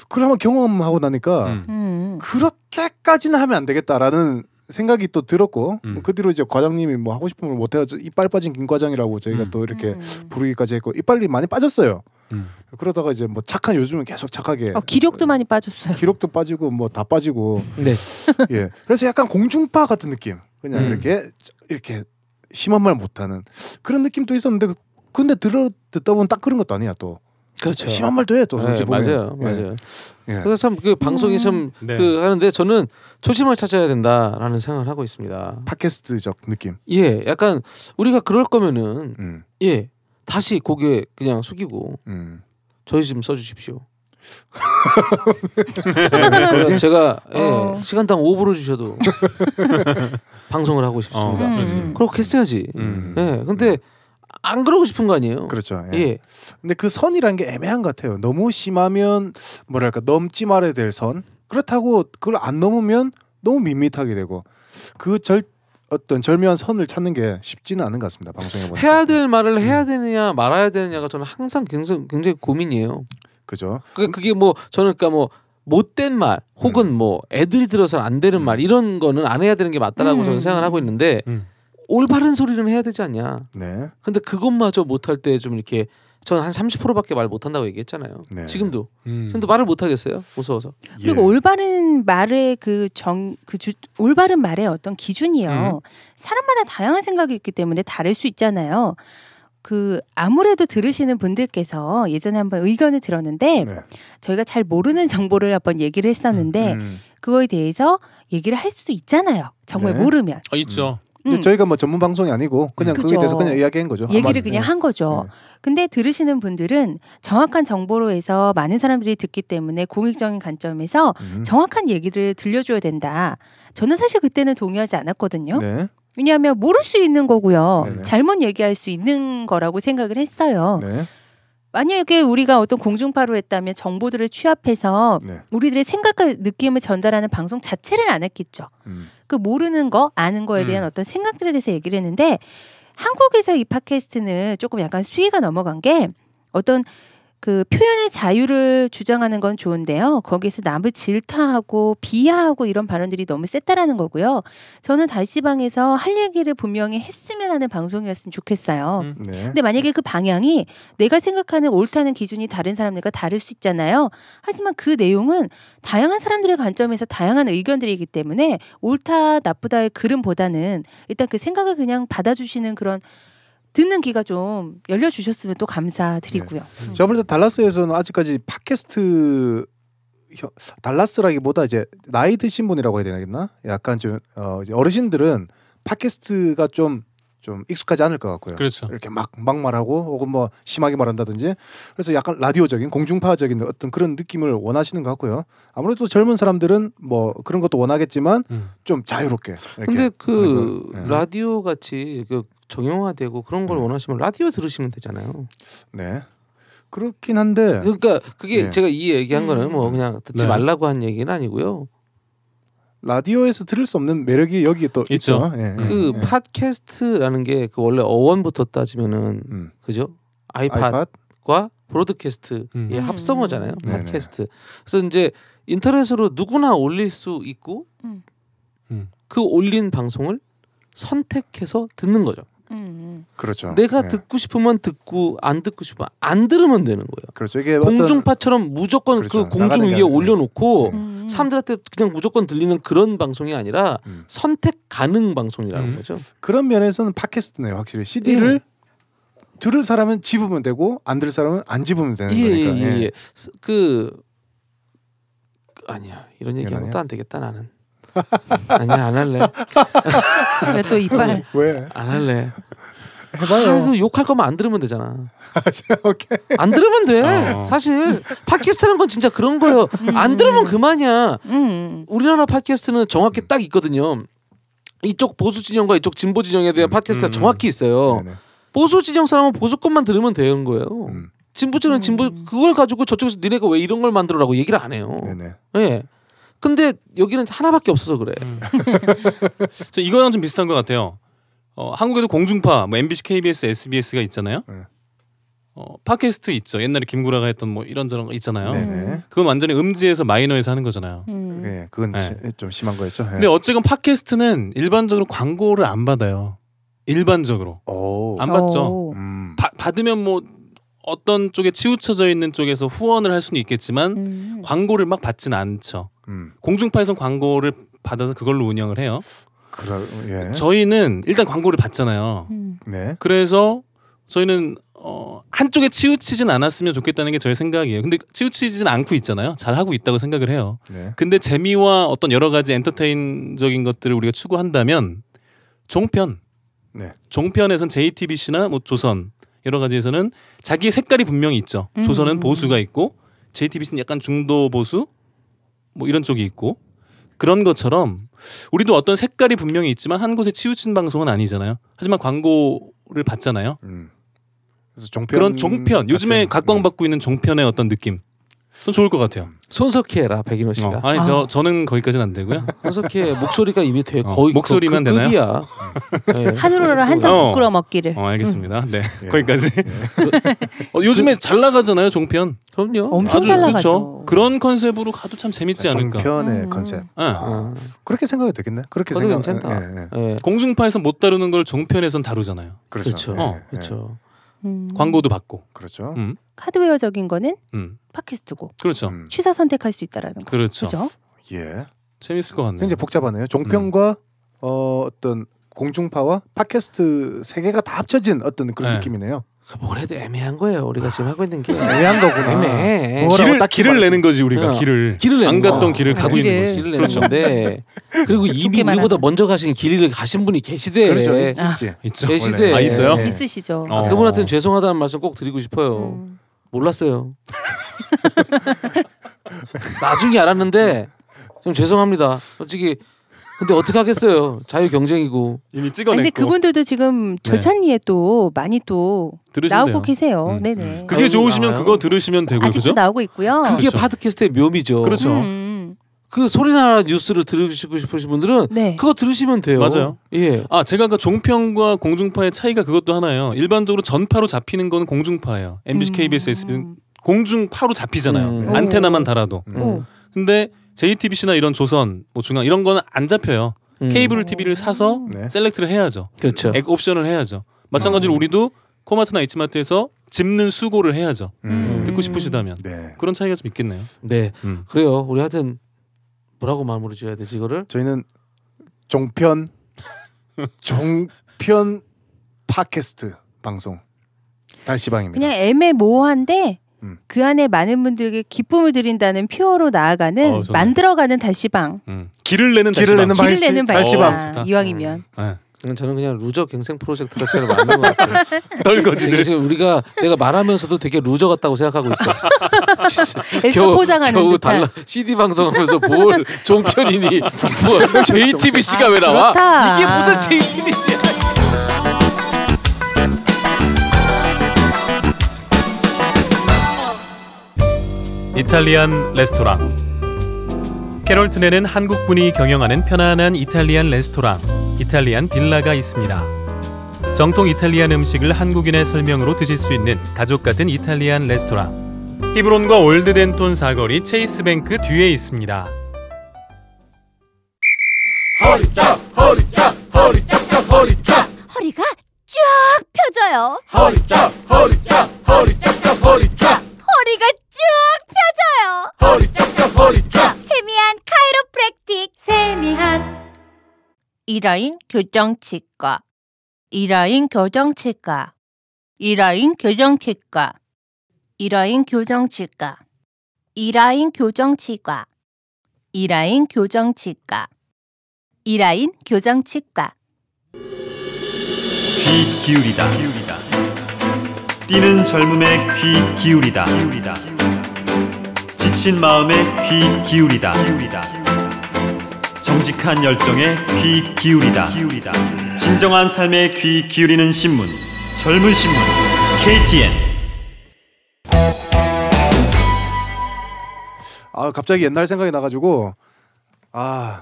그걸 한번 경험하고 나니까 그렇게까지는 하면 안 되겠다라는 생각이 또 들었고 그 뒤로 이제 과장님이 뭐 하고 싶은 걸 못해가지고 이빨 빠진 김 과장이라고 저희가 또 이렇게 부르기까지 했고 이빨이 많이 빠졌어요. 그러다가 이제 뭐 착한 요즘은 계속 착하게 기력도 많이 빠졌어요. 기록도 빠지고 뭐 다 빠지고. 네. 예. 그래서 약간 공중파 같은 느낌. 그냥 이렇게 심한 말 못하는 그런 느낌도 있었는데 근데 듣다 보면 딱 그런 것도 아니야 또. 그렇죠. 심한 말도 해 또. 네, 맞아요. 예. 그래서 참 그 방송이 참 하는데 저는 초심을 찾아야 된다라는 생각을 하고 있습니다. 팟캐스트적 느낌. 예, 약간 우리가 그럴 거면은 다시 고개 그냥 숙이고 저희 좀 써주십시오. 제가 시간당 5불을 주셔도 방송을 하고 싶습니다. 그렇게 했어야지. 예, 근데 안 그러고 싶은 거 아니에요? 그렇죠. 예. 근데 그 선이라는 게 애매한 것 같아요. 너무 심하면 뭐랄까 넘지 말아야 될 선. 그렇다고 그걸 안 넘으면 너무 밋밋하게 되고 어떤 절묘한 선을 찾는 게 쉽지는 않은 것 같습니다. 방송에 보니까. 해야 될 말을 해야 되느냐 말아야 되느냐가 저는 항상 굉장히 고민이에요. 그죠. 그게 뭐 저는 그러니까 뭐 못된 말 혹은 뭐 애들이 들어서는 안 되는 말 이런 거는 안 해야 되는 게 맞다라고 저는 생각을 하고 있는데 올바른 소리는 해야 되지 않냐. 네. 근데 그것마저 못할 때 좀 이렇게 저는 한 30%밖에 말 못한다고 얘기했잖아요. 네. 지금도 말을 못하겠어요. 무서워서. 그리고 올바른 말의 올바른 말의 어떤 기준이요. 사람마다 다양한 생각이 있기 때문에 다를 수 있잖아요. 아무래도 들으시는 분들께서 예전에 한번 의견을 들었는데 저희가 잘 모르는 정보를 한번 얘기를 했었는데 그거에 대해서 얘기를 할 수도 있잖아요. 정말 모르면. 있죠. 근데 저희가 뭐 전문 방송이 아니고 그냥 그거에 대해서 그냥 이야기한 거죠. 얘기를 그냥 한 거죠. 근데 들으시는 분들은 정확한 정보로 해서 많은 사람들이 듣기 때문에 공익적인 관점에서 정확한 얘기를 들려줘야 된다. 저는 사실 그때는 동의하지 않았거든요. 네. 왜냐하면 모를 수 있는 거고요. 네네. 잘못 얘기할 수 있는 거라고 생각을 했어요. 네. 만약에 우리가 어떤 공중파로 했다면 정보들을 취합해서 우리들의 생각과 느낌을 전달하는 방송 자체를 안 했겠죠. 그 모르는 거, 아는 거에 대한 어떤 생각들에 대해서 얘기를 했는데 한국에서 이 팟캐스트는 조금 약간 수위가 넘어간 게 어떤 그 표현의 자유를 주장하는 건 좋은데요. 거기에서 남을 질타하고 비하하고 이런 발언들이 너무 셌다라는 거고요. 저는 달시방에서 할 얘기를 분명히 했으면 하는 방송이었으면 좋겠어요. 네. 근데 만약에 그 방향이 내가 생각하는 옳다는 기준이 다른 사람들과 다를 수 있잖아요. 하지만 그 내용은 다양한 사람들의 관점에서 다양한 의견들이기 때문에 옳다 나쁘다의 그름보다는 일단 그 생각을 그냥 받아주시는 그런 듣는 귀가 좀 열려주셨으면 또 감사드리고요. 네. 제가 볼 때 달라스에서는 아직까지 팟캐스트 달라스라기보다 이제 나이 드신 분이라고 해야 되나? 약간 좀 이제 어르신들은 팟캐스트가 좀 익숙하지 않을 것 같고요. 그렇죠. 이렇게 막 말하고 혹은 뭐 심하게 말한다든지 그래서 약간 라디오적인 공중파적인 어떤 그런 느낌을 원하시는 것 같고요. 아무래도 젊은 사람들은 뭐 그런 것도 원하겠지만 좀 자유롭게. 근데 그 라디오 같이 그 정형화되고 그런 걸 원하시면 라디오 들으시면 되잖아요. 네. 그렇긴 한데. 그러니까 그게 제가 이 얘기한 거는 뭐 그냥 듣지 말라고 한 얘기는 아니고요. 라디오에서 들을 수 없는 매력이 여기 또 있죠. 그 팟캐스트라는 게 그 원래 어원부터 따지면은 그죠? 아이팟과 브로드캐스트의 합성어잖아요. 팟캐스트. 그래서 이제 인터넷으로 누구나 올릴 수 있고 그 올린 방송을 선택해서 듣는 거죠. 그렇죠. 내가 듣고 싶으면 듣고 안 듣고 싶으면 안 들으면 되는 거예요. 그렇죠. 이게 공중파처럼 무조건 그렇죠. 그 공중 위에 올려놓고 사람들한테 그냥 무조건 들리는 그런 방송이 아니라 선택 가능 방송이라는 거죠. 그런 면에서는 팟캐스트네요. 확실히 CD를 들을 사람은 집으면 되고 안 들을 사람은 안 집으면 되는 거니까. 그 아니야 이런 얘기하면 또 안 되겠다 나는. 아니야 안 할래. 왜 또 이빨? 왜? 안 할래. 해봐요. 욕할 거면 안 들으면 되잖아. 오케이. 안 들으면 돼. 사실 팟캐스트라는 건 진짜 그런 거예요. 안 들으면 그만이야. 우리나라 팟캐스트는 정확히 딱 있거든요. 이쪽 보수 진영과 이쪽 진보 진영에 대한 팟캐스트가 정확히 있어요. 보수 진영 사람은 보수 것만 들으면 되는 거예요. 진보 진영 진보 그걸 가지고 저쪽에서 니네가 왜 이런 걸 만들어라고 얘기를 안 해요. 예. 근데 여기는 하나밖에 없어서 그래. 저 이거랑 좀 비슷한 것 같아요. 한국에도 공중파, 뭐 MBC, KBS, SBS가 있잖아요. 팟캐스트 있죠. 옛날에 김구라가 했던 뭐 이런저런 거 있잖아요. 그건 완전히 음지에서 마이너에서 하는 거잖아요. 네, 그건 좀 심한 거였죠. 근데 어쨌건 팟캐스트는 일반적으로 광고를 안 받아요. 일반적으로 안 받죠. 받으면 뭐 어떤 쪽에 치우쳐져 있는 쪽에서 후원을 할 수는 있겠지만 광고를 막 받지는 않죠. 공중파에선 광고를 받아서 그걸로 운영을 해요. 저희는 일단 광고를 받잖아요. 그래서 저희는 한쪽에 치우치진 않았으면 좋겠다는 게 저의 생각이에요. 근데 치우치진 않고 있잖아요. 잘 하고 있다고 생각을 해요. 근데 재미와 어떤 여러 가지 엔터테인적인 것들을 우리가 추구한다면 종편, 종편에선 JTBC나 뭐 조선 여러 가지에서는 자기의 색깔이 분명히 있죠. 조선은 보수가 있고 JTBC는 약간 중도 보수 뭐 이런 쪽이 있고 그런 것처럼 우리도 어떤 색깔이 분명히 있지만 한 곳에 치우친 방송은 아니잖아요. 하지만 광고를 받잖아요. 그래서 종편 그런 종편 요즘에 각광받고 있는 종편의 어떤 느낌 좀 좋을 것 같아요. 손석희 해라 백인호 씨가. 아니 저는 거기까지는 안 되고요. 손석희 목소리가 이미 되게 거의 목소리만 되나요? 급이야. 하루로 한 잔 부끄러 먹기를. 알겠습니다. 네 거기까지. 요즘에 잘 나가잖아요 종편. 그럼요. 엄청 잘 나가죠. 그렇죠. 그런 컨셉으로 가도 참 재밌지 않을까. 종편의 컨셉. 그렇게 생각해도 되겠네. 그렇게 생각. 괜찮다. 공중파에서 못 다루는 걸 종편에선 다루잖아요. 그렇죠. 그렇죠. 광고도 받고. 그렇죠. 하드웨어적인 거는 팟캐스트고. 그렇죠. 취사 선택할 수 있다라는 거. 그렇죠. 그죠? 예. 재밌을 것 같네요. 굉장히 복잡하네요. 종편과 어떤 공중파와 팟캐스트 세 개가 다 합쳐진 어떤 그런 느낌이네요. 뭐래도 애매한 거예요. 우리가 지금 하고 있는 게 애매한 거구나. 애매해. 길을 내는 거지 우리가. 길을 안 갔던 길을 가고 있는 거지. 길을 내는 건데 그리고 이미 우리보다 먼저 가신 길을 가신 분이 계시대. 그렇죠. 있죠. 계시대. 있어요? 네. 있으시죠. 그분한테는 죄송하다는 말씀 꼭 드리고 싶어요. 몰랐어요. 나중에 알았는데 좀 죄송합니다. 솔직히 근데 어떻게 하겠어요. 자유 경쟁이고 이미 찍어냈고. 근데 그분들도 지금 절찬리에 또 많이 또 들으신대요. 나오고 계세요. 네네. 그게 좋으시면 그거 들으시면 되고요. 아직도 그죠? 나오고 있고요. 그게 팟캐스트의 묘미죠. 그렇죠. 그 소리나라 뉴스를 들으시고 싶으신 분들은 그거 들으시면 돼요. 맞아요. 예. 제가 그 종편과 공중파의 차이가 그것도 하나예요. 일반적으로 전파로 잡히는 건 공중파예요. MBC, KBS, SBS 공중파로 잡히잖아요. 안테나만 달아도. 근데 JTBC나 이런 조선, 뭐 중앙 이런 거는 안 잡혀요. 케이블 TV를 사서 셀렉트를 해야죠. 그렇죠. 액 옵션을 해야죠. 마찬가지로 우리도 코마트나 H마트에서 집는 수고를 해야죠. 듣고 싶으시다면. 그런 차이가 좀 있겠네요. 네. 그래요. 우리 하여튼 뭐라고 마무리 지어야 되지 이거를? 저희는 종편 팟캐스트 방송 달시방입니다. 그냥 애매모호한데 그 안에 많은 분들에게 기쁨을 드린다는 표어로 나아가는 만들어가는 달시방. 길을 내는 달시방. 이왕이면. 저는 그냥 루저 갱생 프로젝트 자체를 만든 것 같아요. 떨거지들. 지금 내가 말하면서도 되게 루저 같다고 생각하고 있어. 애써 포장하는 겨우 듯한. 달라 CD 방송하면서 뭘 종편이니 뭐 JTBC가 왜 나와? 그렇다. 이게 무슨 JTBC야? 이탈리안 레스토랑. 캐롤튼에는 한국분이 경영하는 편안한 이탈리안 레스토랑, 이탈리안 빌라가 있습니다. 정통 이탈리안 음식을 한국인의 설명으로 드실 수 있는 가족 같은 이탈리안 레스토랑. 히브론과 올드덴톤 사거리 체이스뱅크 뒤에 있습니다. 허리 쫙 허리가 쫙 펴져요. 허리 쫙 허리가 쭉 펴져요. 세미한 카이로프랙틱. 세미한 이라인 교정치과. 이라인 교정치과. 이라인 교정치과. 이라인 교정치과. 이라인 교정치과. 이라인 교정치과. 이라인 교정치과. 귀 기울이다. 뛰는 젊음에 귀 기울이다. 지친 마음에 귀 기울이다. 정직한 열정에 귀 기울이다. 진정한 삶에 귀 기울이는 신문, 젊은 신문 KTN. 갑자기 옛날 생각이 나가지고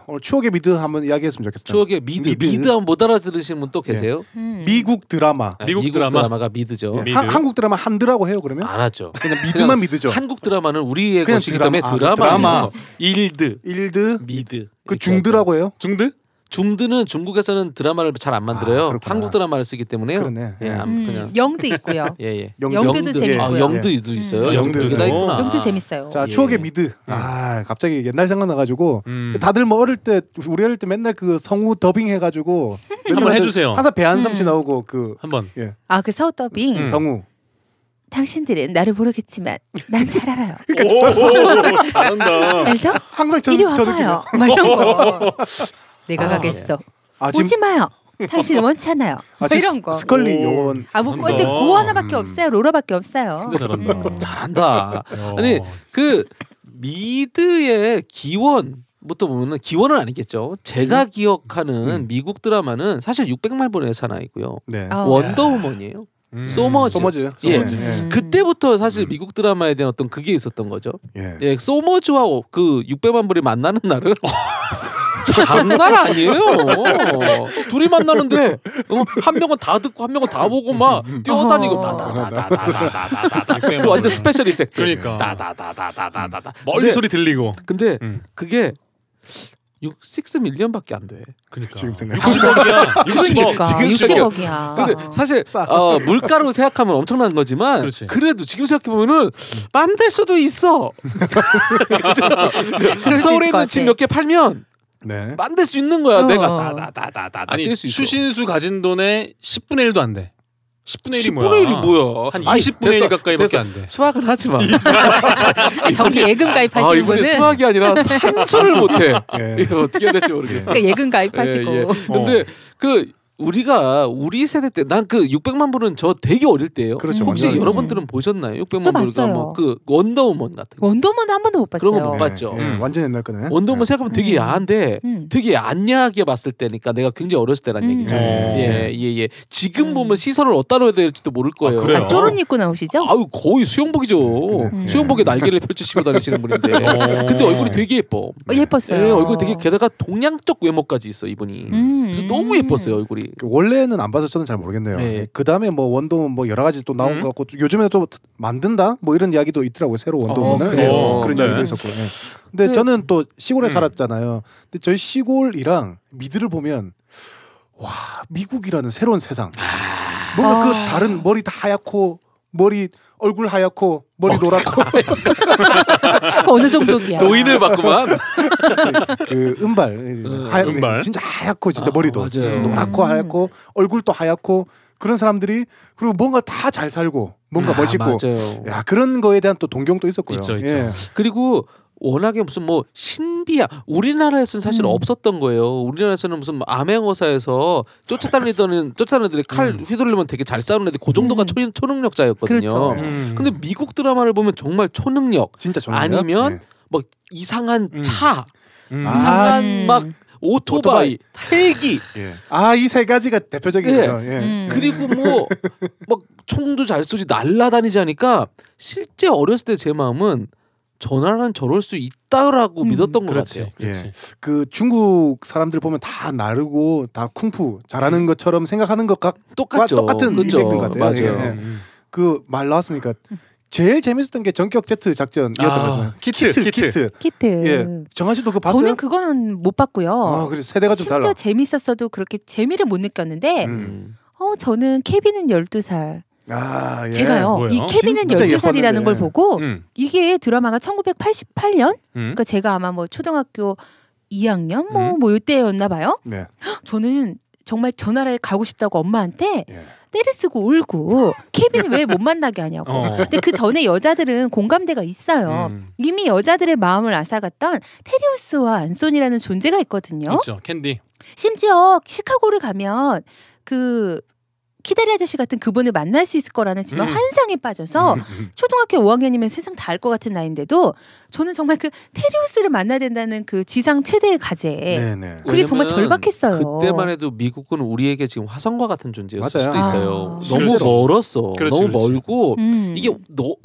오늘 추억의 미드 한번 이야기했으면 좋겠어요. 추억의 미드 한번 못 알아들으시는 분 또 계세요? 미국 드라마. 미국 드라마가 미드죠. 한국 드라마 한드라고 해요 그러면? 안 하죠. 그냥 미드만 미드죠. 한국 드라마는 우리의 그냥 것이기 때문에 드라마. 일드, 미드. 그 중드라고 해요? 중드는 중국에서는 드라마를 잘 안 만들어요. 한국 드라마를 쓰기 때문에요. 그러네. 그냥 영도 있고요. 예. 영드도 재밌고요. 영드도 있어요. 영드가 있구나. 영도 재밌어요. 자, 추억의 미드. 갑자기 옛날 생각나가지고 다들 뭐 우리 어릴 때 맨날 그 성우 더빙 해가지고 한번 해주세요. 항상 배한성 씨 나오고 그 한번. 그 서우 더빙. 성우. 당신들은 나를 모르겠지만 난 잘 알아요. 오, 잘한다. 엘더? 항상 이리 와봐요. 막 이런 거. 내가 가겠어. 오지 마요. 당신은 원치 않아요. 이런 거. 스컬리 요원. 뭐 근데 고 하나밖에 없어요. 로라밖에 없어요. 진짜 잘한다. 잘한다. 아니 그 미드의 기원부터 보면은 기원은 아니겠죠. 제가 기억하는 미국 드라마는 사실 600만 번의 사나이고요. 원더우먼이에요. 소머즈. 예. 그때부터 사실 미국 드라마에 대한 어떤 그게 있었던 거죠. 예, 소머즈와 그 600만 불이 만나는 날은 장난 아니에요. 둘이 만나는데 한 명은 다 듣고 한 명은 다 보고 막 뛰어다니고 다다다다다다다다 완전 스페셜 이펙트. 그러니까 다다다다다다다 멀리 소리 들리고. 근데 그게 6밀리언밖에 안 돼. 그러니까 지금 생각. 60억이야. 그러니까 60억이야. 근데 사실 물가로 생각하면 엄청난 거지만 그렇지. 그래도 지금 생각해 보면은 만들 수도 있어. 서울에 있는 집 몇 개 팔면 만들 수 있는 거야. 내가 다다다다다. 아니 추신수 가진 돈의 10분의 1도 안 돼. 10분의 1이 뭐야? 10분의 1이 뭐야? 한 20분의 1 가까이밖에 안 돼. 수학은 하지 마. 저기 예금 가입하시는 이번에 분은 수학이 아니라 산수를 못해. 이거 어떻게 해야 될지 모르겠어. 그러니까 예금 가입하시고. 근데 우리 세대 때 난 그 600만 불은 저 되게 어릴 때예요. 그렇죠. 혹시 여러분들은 보셨나요? 600만 불가 뭐 그 원더우먼 같은 거. 원더우먼 한 번도 못 봤어요. 그런 거 못 봤죠. 완전 옛날 거네. 원더우먼 생각하면 되게 야한데 되게 안야하게 봤을 때니까 내가 굉장히 어렸을 때란 얘기죠. 예. 지금 보면 시선을 어디다 놔야 될지도 모를 거예요. 그래요? 쪼른 입고 나오시죠? 거의 수영복이죠. 수영복에 날개를 펼치시고 다니시는 분인데 근데 얼굴이 되게 예뻐. 예뻤어요. 얼굴이 되게 게다가 동양적 외모까지 있어 이분이. 그래서 너무 예뻤어요 얼굴이. 원래는 안 봐서 저는 잘 모르겠네요. 네. 그 다음에 뭐 원더우먼 뭐 여러 가지 또 나온 것 같고 요즘에 또 만든다 뭐 이런 이야기도 있더라고요. 새로 원더우먼을 그런 네. 이야기도 있었고. 근데 저는 또 시골에 살았잖아요. 근데 저희 시골이랑 미드를 보면 와 미국이라는 새로운 세상. 뭔가 그 다른 머리 다 하얗고 머리 얼굴 하얗고 머리 노랗고 어느 정도야? 노인을 봤구만. 그 은발 진짜 하얗고 진짜 머리도 진짜 노랗고 하얗고 얼굴도 하얗고 그런 사람들이 그리고 뭔가 다 잘 살고 뭔가 멋있고 맞아요. 야 그런 거에 대한 또 동경도 있었고요. 있죠. 예. 그리고 워낙에 무슨 뭐 신비야 우리나라에서는 사실 없었던 거예요. 우리나라에서는 무슨 암행어사에서 쫓아다니는 애들이 칼 휘두르면 되게 잘 싸우는 애들 그 정도가 초능력자였거든요. 그렇죠. 근데 미국 드라마를 보면 정말 초능력, 진짜 초능력? 아니면 뭐 이상한 차, 이상한 막 오토바이, 헬기. 이 세 가지가 대표적이죠. 그리고 뭐 막 총도 잘 쏘지 날라다니지 하니까 실제 어렸을 때 제 마음은 저 나라는 저럴 수 있다라고 믿었던 것 같아요. 그 중국 사람들 보면 다 나르고 다 쿵푸 잘하는 것처럼 생각하는 것과 똑같은 이펙트인 것 같아요. 그 말 나왔으니까 제일 재밌었던 게 전격 제트 작전이었던 거죠. 키트. 예, 정한 씨도 그거 봤어요? 저는 그거는 못 봤고요. 그래서 세대가 좀 달라. 심지어 재밌었어도 그렇게 재미를 못 느꼈는데, 저는 케빈은 12살. 제가요. 뭐예요? 이 케빈은 진짜 12살이라는 예뻤는데. 걸 보고 이게 드라마가 1988년? 그러니까 제가 아마 뭐 초등학교 2학년 뭐 이때였나 봐요. 네. 저는 정말 저 나라에 가고 싶다고 엄마한테 때를 쓰고 울고 케빈이 왜 못 만나게 하냐고. 근데 그 전에 여자들은 공감대가 있어요. 이미 여자들의 마음을 앗아갔던 테리우스와 안소니라는 존재가 있거든요. 있죠. 캔디. 심지어 시카고를 가면 그 키다리 아저씨 같은 그분을 만날 수 있을 거라는 정말 환상에 빠져서 초등학교 5학년이면 세상 다 알 것 같은 나이인데도 저는 정말 그 테리우스를 만나야 된다는 그 지상 최대의 과제. 그게 정말 절박했어요. 그때만 해도 미국은 우리에게 지금 화성과 같은 존재였을 맞아요. 수도 있어요. 너무 그렇죠. 멀었어. 그렇지, 너무 그렇지. 멀고 이게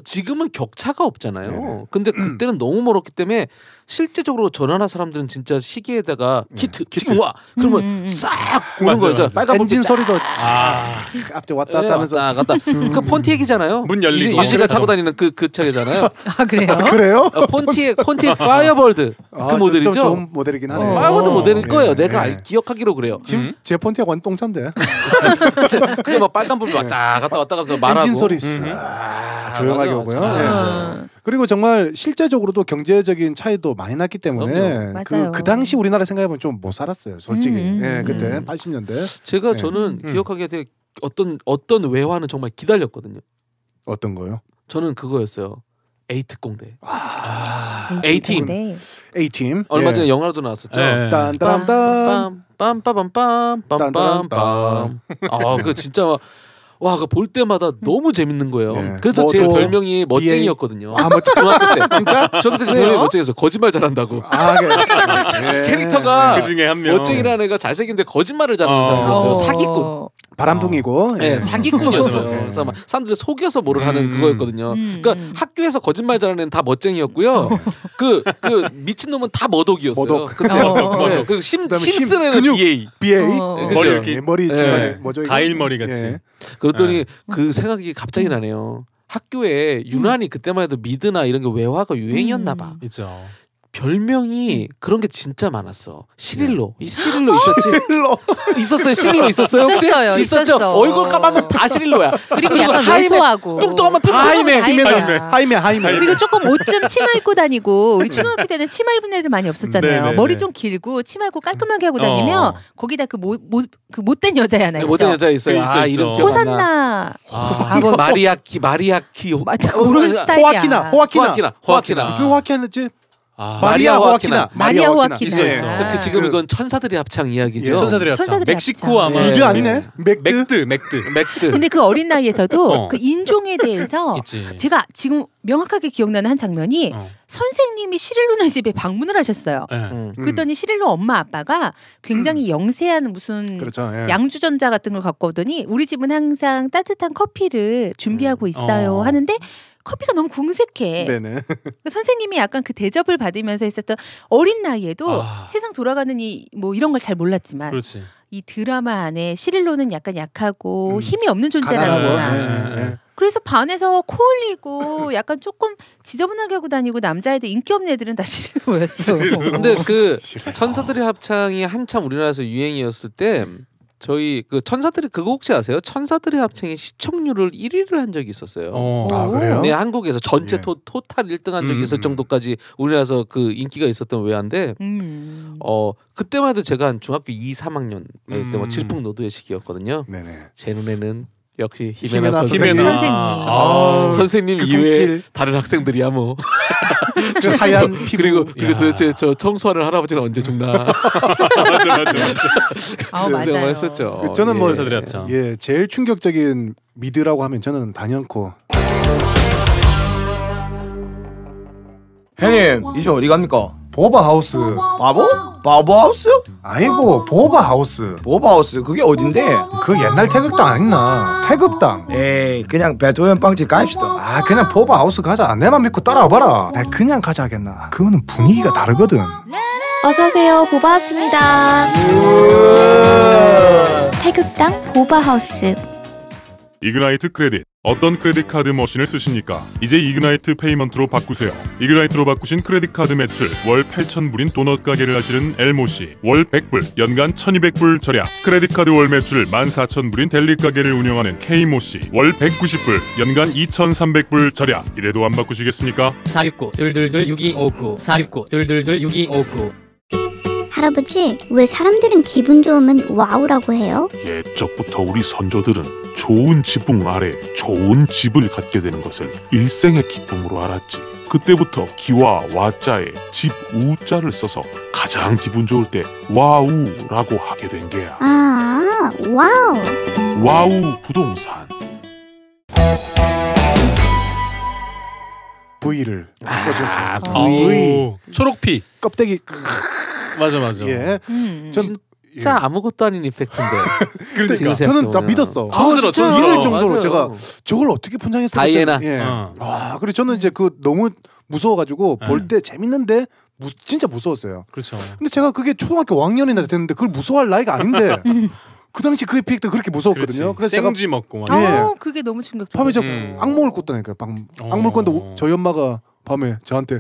지금은 격차가 없잖아요. 근데 그때는 너무 멀었기 때문에 실제적으로 저 나라 사람들은 진짜 시계에다가 키트 지금 와 그러면 싹 오는 거죠. 빨간 엔진 소리도 앞쪽 왔다 갔다 하면서 왔다 갔다. 그 폰티액이잖아요. 문 열리고. 유지가 타고 다니는 그 차례잖아요. 그래요? 그래요? 폰티액 파이어볼드 그 모델이죠. 좀 좋은 모델이긴 하네요. 파이어볼드 모델일 거예요. 네. 내가 기억하기로 그래요. 지금 제 폰티가 완전 똥차인데. 근데 막 빨간 불 왔다 갔다 가면서 말하고 엔진 소리 조용하게 오고요. 그리고 정말 실제적으로도 경제적인 차이도 많이 났기 때문에 그 당시 우리나라 생각해보면 좀 못 살았어요. 솔직히. 그때 80년대. 저는 기억하기에 되게 어떤 외화는 정말 기다렸거든요. 어떤 거요? 저는 그거였어요. 에이특공대. A팀. A팀. 얼마 전에 영화로도 나왔었죠. 딴따란딴. 빰빰빰빰빰빰빰빰. 그 진짜 와, 그 볼 때마다 너무 재밌는 거예요. 그래서 제 별명이 멋쟁이였거든요. 중학교 때. 진짜? 저 그때 제 별명이 멋쟁이였어요. 거짓말 잘한다고. 캐릭터가 그중에 한 명. 멋쟁이라는 애가 잘생긴데 거짓말을 잘하는 사람이었어요. 사기꾼. 바람둥이고. 네, 사기꾼이었어요. 그래서 막 사람들이 속여서 뭐를 하는 그거였거든요. 그러니까 학교에서 거짓말 잘하는 애는 다 멋쟁이였고요. 그 미친 놈은 다 머독이었어요. 그때. 그 힘쓴 애는 BA. 머리 이렇게 머리 중간에 가일 머리 같이. 그랬더니 그 생각이 갑자기 나네요. 학교에 유난히 그때만 해도 미드나 이런 게 외화가 유행이었나 봐. 있죠. 별명이 그런 게 진짜 많았어. 시릴로. 시릴로 있었지? 있었어요. 시릴로 있었어요? 혹시? 있었죠. 얼굴 까마면 다 시릴로야. 그리고 약간 왜소하고 뚱뚱하면 다 하이메. 그리고 조금 옷 좀 치마 입고 다니고 우리 초등학교 때는 치마 입은 애들 많이 없었잖아요. 네네네. 머리 좀 길고 치마 입고 깔끔하게 하고 다니면 거기다 그 못된 여자 하나 있죠. 못된 여자 있어요. 이름 기억 안 나. 호산나. 마리아키. 맞아. 그런 스타일이야. 호아키나. 무슨 호아키나였지? 마리아 호아키나. 마리아 호아키나. 있어요. 그 지금 이건 천사들의 합창 이야기죠. 천사들의 합창. 멕시코 아마. 미드 아니네. 맥드. 근데 그 어린 나이에서도 그 인종에 대해서 제가 지금 명확하게 기억나는 한 장면이 선생님이 시릴로네 집에 방문을 하셨어요. 그랬더니 시릴로 엄마 아빠가 굉장히 영세한 무슨 양주전자 같은 걸 갖고 오더니 우리 집은 항상 따뜻한 커피를 준비하고 있어요 하는데 커피가 너무 궁색해. 네네. 선생님이 약간 그 대접을 받으면서 있었던 어린 나이에도 세상 돌아가는 뭐 이런 걸 잘 몰랐지만 그렇지. 이 드라마 안에 시릴로는 약간 약하고 힘이 없는 존재라거나 그래서 반에서 코 흘리고 약간 조금 지저분하게 하고 다니고 남자애들 인기 없는 애들은 다 시릴로였어. 근데 그 천사들의 합창이 한참 우리나라에서 유행이었을 때 저희 그 천사들이 그거 혹시 아세요? 천사들의 합창이 시청률을 1위를 한 적이 있었어요. 아 그래요? 네, 한국에서 전체 토탈 1등한 적이 있을 정도까지 우리나라에서 그 인기가 있었던 외화인데 그때만 해도 제가 한 중학교 2, 3학년 때 뭐 질풍노도의 시기였거든요. 제 눈에는 역시 히메나 선생님. 선생님 그 이외에 다른 학생들이야 뭐. 그 하얀 피부. 그리고 도대체 저 청소하는 할아버지는 언제 죽나. 맞아요. 했었죠. 그 저는 뭐 제일 충격적인 미드라고 하면 저는 단연코. 형님 이제 어디 갑니까? 보바하우스. 바보하우스요? 아이고 보바하우스. 보바하우스 그게 어딘데? 그 옛날 태극당 아니나? 태극당. 에이 그냥 베토벤 빵집 가입시다. 아 그냥 보바하우스 가자. 내 맘 믿고 따라와봐라. 나 그냥 가자 하겠나. 그거는 분위기가 다르거든. 어서오세요. 보바하우스입니다. 태극당 보바하우스. 이그나이트 크레딧. 어떤 크레딧 카드 머신을 쓰십니까? 이제 이그나이트 페이먼트로 바꾸세요. 이그나이트로 바꾸신 크레딧 카드 매출 월 8,000불인 도넛 가게를 하시는 엘모씨 월 100불, 연간 1,200불 절약. 크레딧 카드 월 매출 14,000불인 델리 가게를 운영하는 K모씨 월 190불, 연간 2,300불 절약. 이래도 안 바꾸시겠습니까? 469-222-6259 469-222-6259 할아버지, 왜 사람들은 기분 좋으면 와우라고 해요? 옛적부터 우리 선조들은 좋은 지붕 아래 좋은 집을 갖게 되는 것을 일생의 기쁨으로 알았지. 그때부터 기와 와자에 집 우자를 써서 가장 기분 좋을 때 와우라고 하게 된 게야. 아, 와우. 와우 부동산. V를 꽂았습니다. V. 초록피. 껍데기. 맞아. 예. 진짜 아무것도 아닌 이펙트인데. 그러니까 저는 다 믿었어. 이럴 정도로 제가 저걸 어떻게 분장했을까. 다이애나. 예. 그리고 저는 이제 그 너무 무서워가지고 볼 때 재밌는데 진짜 무서웠어요. 그렇죠. 근데 제가 그게 초등학교 5학년이나 됐는데 그걸 무서워할 나이가 아닌데. 그 당시 그 에픽트 그렇게 무서웠거든요. 그래서 생쥐 제가 먹고 막. 그게 너무 충격적이에요. 밤에 제가 악몽을 꿨다니까요. 악몽을 꿨는데 저희 엄마가 밤에 저한테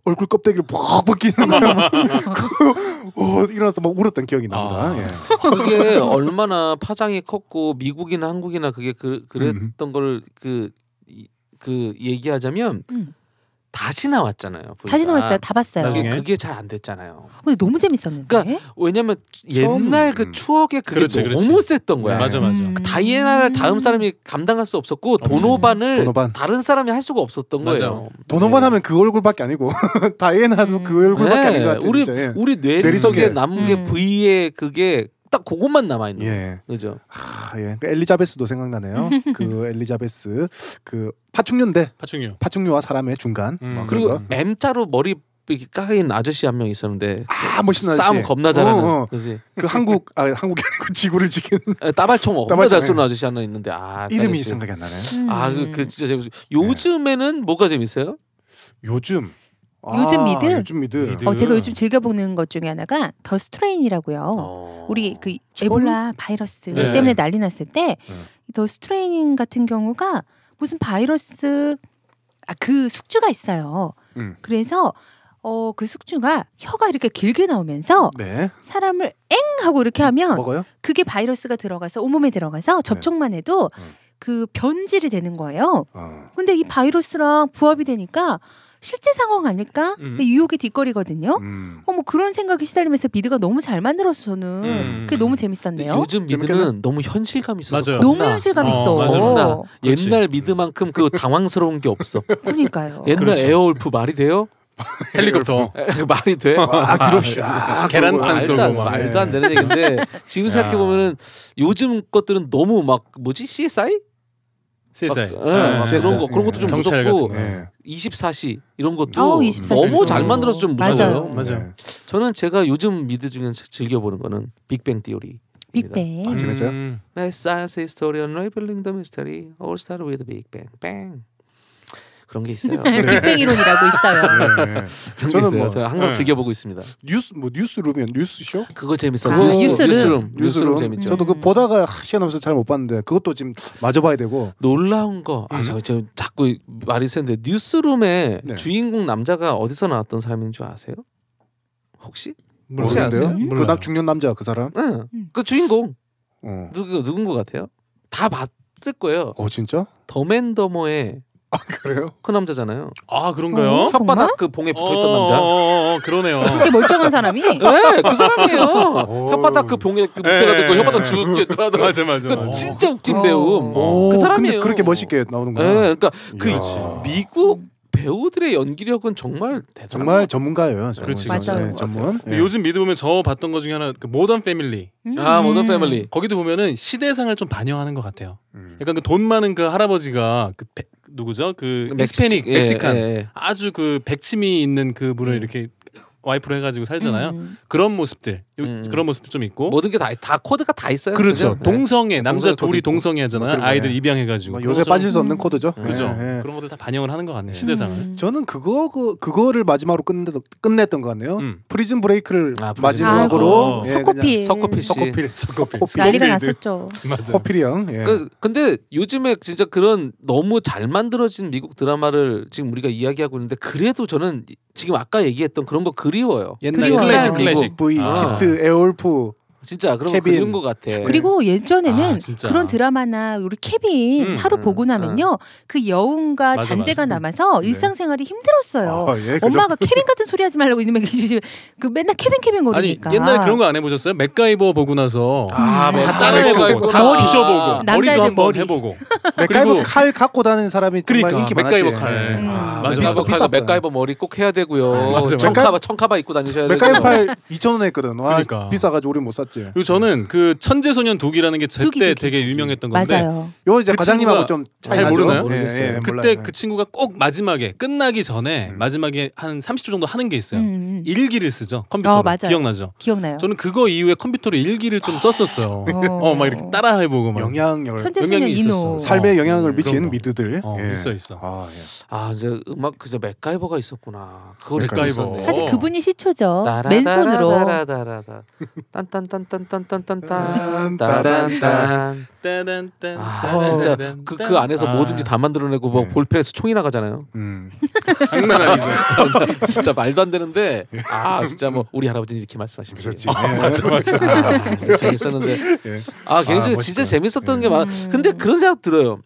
얼굴 껍데기를 팍 벗기는 거예요. 일어나서 막 울었던 기억이 납니다. 그게 얼마나 파장이 컸고 미국이나 한국이나 그게 그랬던 걸 그 얘기하자면 다시 나왔잖아요. 다시 나왔어요. 다 봤어요. 그게 잘 안 됐잖아요. 근데 너무 재밌었는데. 그러니까 왜냐면 옛날 그 추억에 그게 너무 셌던 거야. 맞아. 다이애나를 다음 사람이 감당할 수 없었고 도노반을 다른 사람이 할 수가 없었던 거예요. 도노반 하면 그 얼굴밖에 아니고 다이애나도 그 얼굴밖에 아닌 것 같아요. 우리 뇌리 속에 남은 게 V의 그게 딱 그것만 남아 있는 거예요. 그죠? 그 엘리자베스도 생각나네요. 그 엘리자베스 그 파충류와 사람의 중간. 그리고 M자로 머리 까인 아저씨 한 명 있었는데 멋있는 아저씨. 싸움 겁나 잘하는. 그 한국이 아니고 지구를 지키는 따발총 겁나 잘 쏘는 아저씨 하나 있는데 이름이 생각이 안 나네. 그 진짜 재밌어요. 요즘에는 뭐가 재밌어요? 요즘 미드? 제가 요즘 즐겨보는 것 중에 하나가 더 스트레인이라고요. 우리 그 에볼라 바이러스 때문에 난리 났을 때 더 스트레인 같은 경우가 무슨 바이러스 그 숙주가 있어요. 그래서 그 숙주가 혀가 이렇게 길게 나오면서 사람을 엥 하고 이렇게 하면 먹어요? 그게 바이러스가 들어가서 온몸에 들어가서 접촉만 해도 그 변질이 되는 거예요. 근데 이 바이러스랑 부합이 되니까 실제 상황 아닐까? 유혹의 뒷거리거든요. 뭐 그런 생각이 시달리면서 미드가 너무 잘 만들어서 저는 그게 너무 재밌었네요. 요즘 미드는 너무 현실감 있어서 맞아요. 너무 현실감 있어. 맞아. 옛날 미드만큼 그 당황스러운 게 없어. 그러니까요. 옛날 에어울프 말이 돼요? 헬리콥터 말이 돼? 뒤로 샥 계란탄 쏘고 말도 안 되는 얘기인데 지금 생각해 보면은 요즘 것들은 너무 막 CSI? 그런 것도 좀 무섭고 24시 이런 것도 24시 너무 잘 만들어서 좀 무서워요. 맞아요. 저는 제가 요즘 미드 중에 즐겨보는 거는 빅뱅 티오리. 빅뱅. 재밌어요? Science history unraveling the mystery all started with a big bang. bang. 그런 게 있어요. 빅뱅 이론이라고 있어요. 그런 게 있어요. 제가 항상 즐겨보고 있습니다. 뉴스룸이면 뉴스쇼? 그거 재밌어. 뉴스룸 재밌죠. 저도 그 보다가 시간 없어서 잘 못 봤는데 그것도 지금 마저 봐야 되고. 놀라운 거. 제가 자꾸 말이 새는데 뉴스룸의 주인공 남자가 어디서 나왔던 사람인 줄 아세요? 혹시 아세요? 그 중년 남자 그 사람? 네. 그 주인공. 누군 것 같아요? 다 봤을 거예요. 진짜? 더맨더머의 그래요? 그 남자잖아요. 아 그런가요? 혓바닥 그 봉에 붙어있던 남자. 그러네요. 그렇게 멀쩡한 사람이? 네, 그 사람이에요. 혓바닥 그 봉에 붙어가지고 혓바닥 쭉 맞아. 그 진짜 웃긴 배우. 그 사람이에요. 근데 그렇게 멋있게 나오는구나. 네, 그러니까 그 미국 배우들의 연기력은 정말 대단한 정말 전문가예요. 그렇지. 맞아요. 전문. 요즘 미드 보면 저 봤던 것 중에 하나 그 모던 패밀리. 모던 패밀리. 거기도 보면은 시대상을 좀 반영하는 것 같아요. 약간 그 돈 많은 그 할아버지가 그 누구죠? 그 히스패닉 멕시칸 아주 그 백치미 있는 그 분을 이렇게 와이프로 해가지고 살잖아요. 그런 모습들, 그런 모습도 좀 있고 모든 게 다 코드가 다 있어요. 그렇죠. 그죠? 동성애 남자 둘이 동성애 하잖아요. 아이들 입양해가지고 요새 빠질 수 없는 코드죠. 그죠. 그런 것들 다 반영을 하는 것 같네요. 시대상을. 저는 그거를 마지막으로 끝냈던 것 같네요. 프리즌 브레이크를 마지막으로 서코필 난리가 났었죠. 서코필이 형. 근데 요즘에 진짜 그런 너무 잘 만들어진 미국 드라마를 지금 우리가 이야기하고 있는데 그래도 저는 지금 아까 얘기했던 그런 거 그리워요. 옛날 클래식 V 키트 에올프 진짜 그런 거 그리운 것 같아. 그리고 예전에는 그런 드라마나 우리 케빈 하루 보고 나면요 그 여운과 잔재가 남아서 일상생활이 힘들었어요. 엄마가 케빈 같은 소리 하지 말라고 이놈의 그 맨날 케빈 거리니까. 아니 옛날에 그런 거 안 해보셨어요? 맥가이버 보고 나서 다 따라해보고 다 부셔보고 머리도 한번 해보고. 맥가이버 칼 갖고 다니는 사람이 정말 인기 많았지. 맥가이버 칼. 맞아. 맥가이버 머리 꼭 해야 되고요. 청카바 입고 다니셔야 되고. 맥가이버 팔 2,000원 했거든. 와 비싸가지고 우리 못 샀지. 그리고 저는 그 천재소년 두기라는 게 저때 되게 유명했던 건데 맞아요. 요 이제 과장님하고 좀 잘 모르나요? 모르겠어요. 그때 그 친구가 꼭 마지막에 끝나기 전에 마지막에 한 30초 정도 하는 게 있어요. 일기를 쓰죠 컴퓨터로. 기억나죠? 기억나요. 저는 그거 이후에 컴퓨터로 일기를 좀 썼었어요. 막 이렇게 따라해보고 막 영향이 있었어. 삶에 영향을 미치는 미드들. 있어. 이제 음악 그저 맥가이버가 있었구나. 그걸 맥가이버. 사실 그분이 시초죠. 맨손으로. 진짜 그 안에서 뭐든지 다 만들어내고 뭐 볼펜에서 총이 나가잖아요. 장난 아니죠. 진짜 말도 안 되는데 진짜 뭐 우리 할아버지는 이렇게 말씀하시죠. 맞아. 재밌었는데 굉장히 진짜 재밌었던 게 많아. 근데 그런 생각 들어요.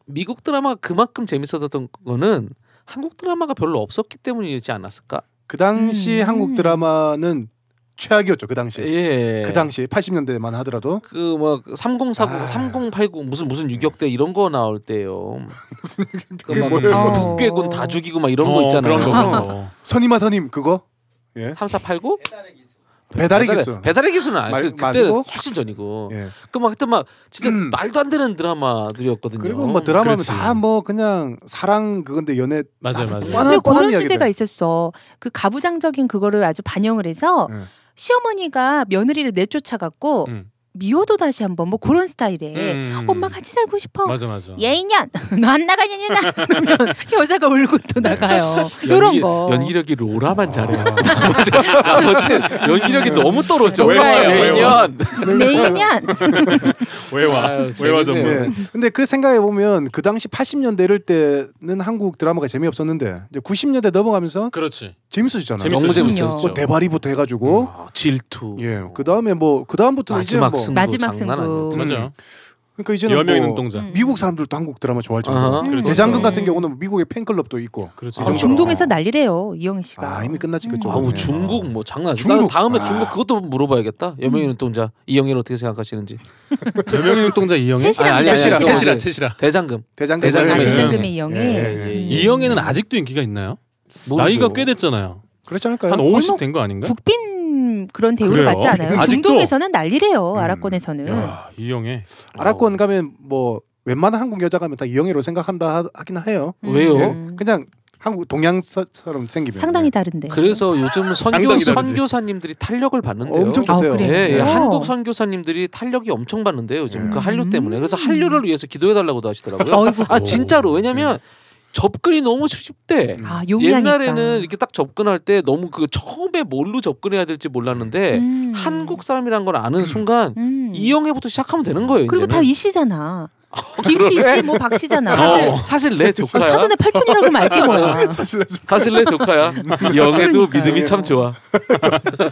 미국 드라마가 그만큼 재밌었던 거는 한국 드라마가 별로 없었기 때문이지 않았을까? 그 당시 한국 드라마는 최악이었죠. 그 당시. 그 당시 80년대만 하더라도 그 뭐 3049, 3089 무슨 유격대 이런 거 나올 때요. 무슨 유격대 북괴군 다 죽이고 막 이런 거 있잖아요. 그런 거. 선임 그거? 3489? 배달의 기수는 그때 훨씬 전이고. 그때 막 진짜 말도 안 되는 드라마들이었거든요. 그리고 뭐 드라마는 다 뭐 그냥 사랑 그건데 연애 맞아. 근데 그런 주제가 있었어. 그 가부장적인 그거를 아주 반영을 해서 시어머니가 며느리를 내쫓아갖고 미워도 다시 한번 뭐 그런 스타일에 엄마 같이 살고 싶어. 맞아. 얘 인연 너 안 나가냐냐 그러면 여자가 울고 또 나가요. 이런 거. 연기력이 로라만 잘해요. 나머지 연기력이 너무 떨어져. 내년. 외화 전문. 근데 그 생각해 보면 그 당시 80년대 이럴 때는 한국 드라마가 재미없었는데 이제 90년대 넘어가면서 그렇지. 재밌어지잖아요. 너무 재밌었죠. 뭐 대바리부터 해가지고 질투. 그다음에 뭐 그다음부터는 이제 뭐 마지막 승부. 맞아요. 그러니까 이제는 여명의 뭐 눈동자. 미국 사람들도 한국 드라마 좋아할 정도로. 대장금 같은 경우는 미국의 팬클럽도 있고. 중동에서 난리래요. 이영희 씨가. 이미 끝났지 그쪽. 중국 뭐 장난 아니야. 다음에 중국 그것도 물어봐야겠다. 여명의 눈동자 이영희를 어떻게 생각하시는지. 여명의 눈동자 이영희? 채시라. 대장금의 이영희. 이영희는 아직도 인기가 있나요? 나이가 꽤 됐잖아요. 그렇지 않을까요? 한 50 된 거 아닌가? 국빈 그런 대우를 받지 않아요? 아직도? 중동에서는 난리래요. 아랍권에서는. 이영애. 아랍권 가면 뭐 웬만한 한국 여자 가면 다 이영애로 생각한다 하긴 해요. 왜요? 그냥 한국 동양처럼 생기면. 상당히 다른데. 그래서 요즘 선교사님들이 탄력을 받는데요. 엄청 좋대요. 한국 선교사님들이 탄력이 엄청 받는데요. 요즘 그 한류 때문에. 그래서 한류를 위해서 기도해달라고도 하시더라고요. 진짜로. 왜냐면 접근이 너무 쉽대. 용이하니까. 옛날에는 이렇게 딱 접근할 때 너무 그 처음에 뭘로 접근해야 될지 몰랐는데 한국 사람이란 걸 아는 순간 이영애부터 시작하면 되는 거예요. 그리고 이제는. 다 이씨잖아. 김씨 씨, 뭐 박씨잖아. 사실 내 조카야. 사돈의 팔촌이라고 하면 알게 뭐야. 사실 내 조카야. 영애도 믿음이 참 좋아.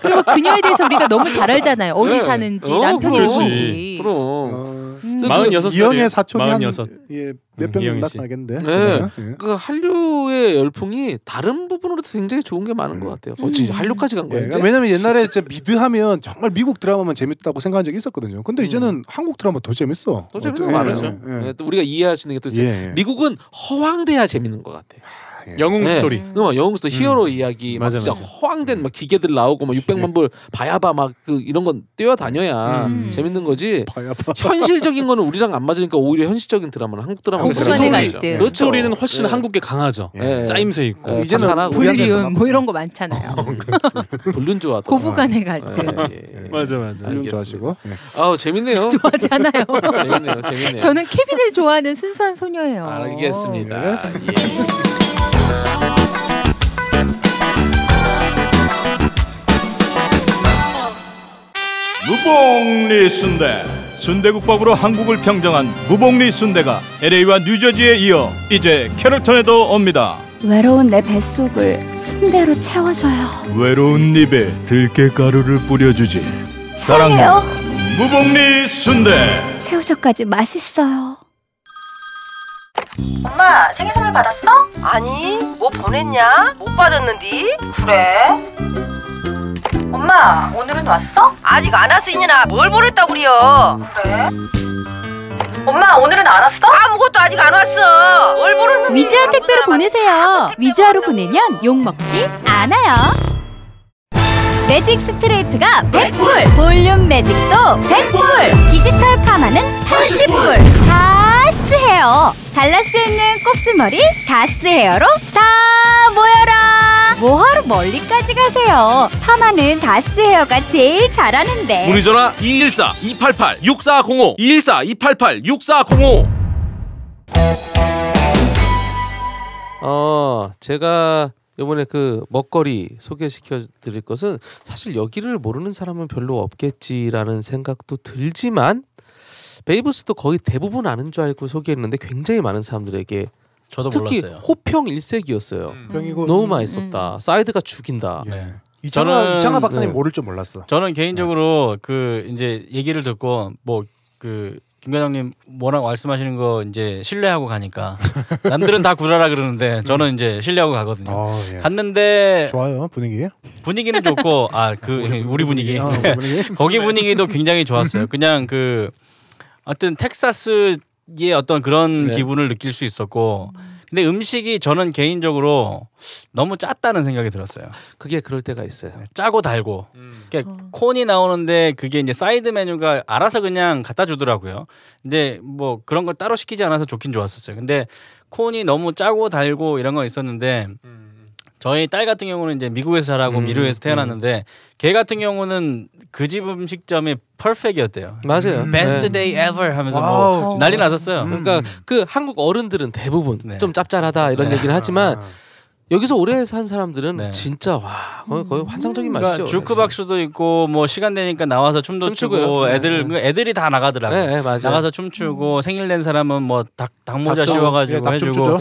그리고 그녀에 대해서 우리가 너무 잘 알잖아요. 어디 사는지, 남편이 누군지. 그럼. 46살이에요. 이영애 사촌이 46. 몇 병 나겠는데. 네. 그 한류의 열풍이 다른 부분으로도 굉장히 좋은 게 많은 것 같아요. 진짜 한류까지 간 거예요. 왜냐면 옛날에 진짜 미드하면 정말 미국 드라마만 재밌다고 생각한 적이 있었거든요. 근데 이제는 한국 드라마 더 재밌어. 더 재밌는 거 많아요. 또 우리가 이해할 수 있는 게 또 있어요. 미국은 허황돼야 재밌는 것 같아. 영웅 스토리. 영웅 스토리 히어로 이야기 막 진짜 허황된 막 기계들 나오고 막 600만 불 바야바 막 그 이런 건 뛰어다녀야 재밌는 거지. 현실적인 거는 우리랑 안 맞으니까 오히려 현실적인 드라마는 한국 드라마가 그렇죠. 스토리는 훨씬 한국에 강하죠. 짜임새 있고. 이제는 불륜 뭐 이런 거 많잖아요. 불륜 좋아. 고부간의 갈등. 맞아. 불륜 좋아하시고. 아우 재밌네요. 좋아하지 않아요. 재밌네요. 저는 케빈을 좋아하는 순수한 소녀예요. 알겠습니다. 무봉리 순대. 순대국밥으로 한국을 평정한 무봉리 순대가 LA와 뉴저지에 이어 이제 캐롤턴에도 옵니다. 외로운 내 뱃속을 순대로 채워줘요. 외로운 입에 들깨가루를 뿌려주지. 사랑해요. 무봉리 순대. 새우젓까지 맛있어요. 엄마 생일 선물 받았어? 아니 뭐 보냈냐? 못 받았는디? 그래? 엄마 오늘은 왔어? 아직 안 왔어 이년아. 뭘 보냈다고 그래요? 그래? 엄마 오늘은 안 왔어? 아무것도 아직 안 왔어. 뭘 보냈는데? 위즈아 택배로 보내세요. 위즈아로 보내면 욕먹지 않아요. 매직 스트레이트가 100불, 볼륨 매직도 100불, 디지털 파마는 80불. 다스 헤어, 달라스에 있는 곱슬머리 다스 헤어로 다 모여라. 뭐하러 멀리까지 가세요. 파마는 다스 헤어가 제일 잘하는데. 문의 전화 214-288-6405 214-288-6405. 제가 이번에 그 먹거리 소개시켜 드릴 것은 사실 여기를 모르는 사람은 별로 없겠지라는 생각도 들지만 베이브스도 거의 대부분 아는 줄 알고 소개했는데 굉장히 많은 사람들에게 저도 특히 몰랐어요. 호평 일색이었어요. 너무 맛있었다. 사이드가 죽인다. 이창하 박사님 모를 줄 몰랐어. 저는 개인적으로 그 이제 얘기를 듣고 뭐 그 김 과장님 뭐라고 말씀하시는 거 이제 신뢰하고 가니까 남들은 다 구라라 그러는데 저는 이제 신뢰하고 가거든요. 갔는데 좋아요 분위기는 좋고 우리 분위기 거기 분위기도 굉장히 좋았어요. 그냥 그 어떤 텍사스의 어떤 그런 기분을 느낄 수 있었고. 근데 음식이 저는 개인적으로 너무 짰다는 생각이 들었어요. 그게 그럴 때가 있어요. 짜고 달고. 그러니까 콘이 나오는데 그게 이제 사이드 메뉴가 알아서 그냥 갖다 주더라고요. 근데 뭐 그런 걸 따로 시키지 않아서 좋긴 좋았었어요. 근데 콘이 너무 짜고 달고 이런 거 있었는데 저희 딸 같은 경우는 이제 미국에서 자라고 미국에서 태어났는데 걔 같은 경우는 그 집 음식점이 퍼펙트였대요. 맞아요. Best day ever 하면서 뭐 난리 났었어요. 그러니까 그 한국 어른들은 대부분 좀 짭짤하다 이런 얘기를 하지만 여기서 오래 산 사람들은 진짜 와 거의 환상적인 맛이죠. 그러니까 주크박스도 있고 뭐 시간 되니까 나와서 춤도 추고 애들이 다 나가더라고요. 네, 맞아요. 나가서 춤추고 생일 낸 사람은 뭐 닭모자 씌워가지고 해주고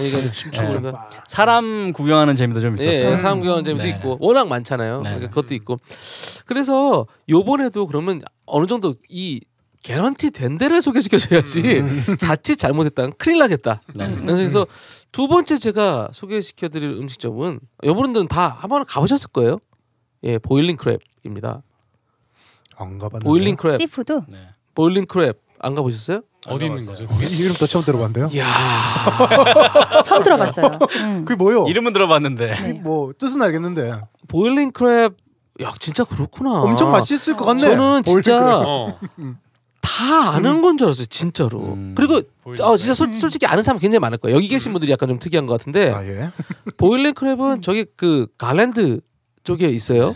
사람 구경하는 재미도 좀 있었어요. 사람 구경하는 재미도 있고 워낙 많잖아요. 그러니까 그것도 있고 그래서 요번에도 그러면 어느 정도 이 개런티 된 데를 소개시켜줘야지 자칫 잘못했다면 큰일 나겠다. 그래서 두 번째 제가 소개시켜드릴 음식점은 여러분들은 다 한번 가보셨을 거예요. 보일링 크랩입니다. 안 가봤는데. 보일링 크랩. 씨푸드. 보일링 크랩 안 가보셨어요? 어디 있는 거죠? 이름도 처음 들어봤는데요. 처음 들어봤어요. 그게 뭐요? 이름은 들어봤는데 뭐 뜻은 알겠는데. 보일링 크랩 야 진짜 그렇구나. 엄청 맛있을 것 같네. 저는 진짜 다 아는 건 줄 알았어요, 진짜로. 그리고 진짜 솔직히 아는 사람 굉장히 많을 거예요. 여기 계신 분들이 약간 좀 특이한 것 같은데 보일링 크랩은 저기 그 갈랜드 쪽에 있어요.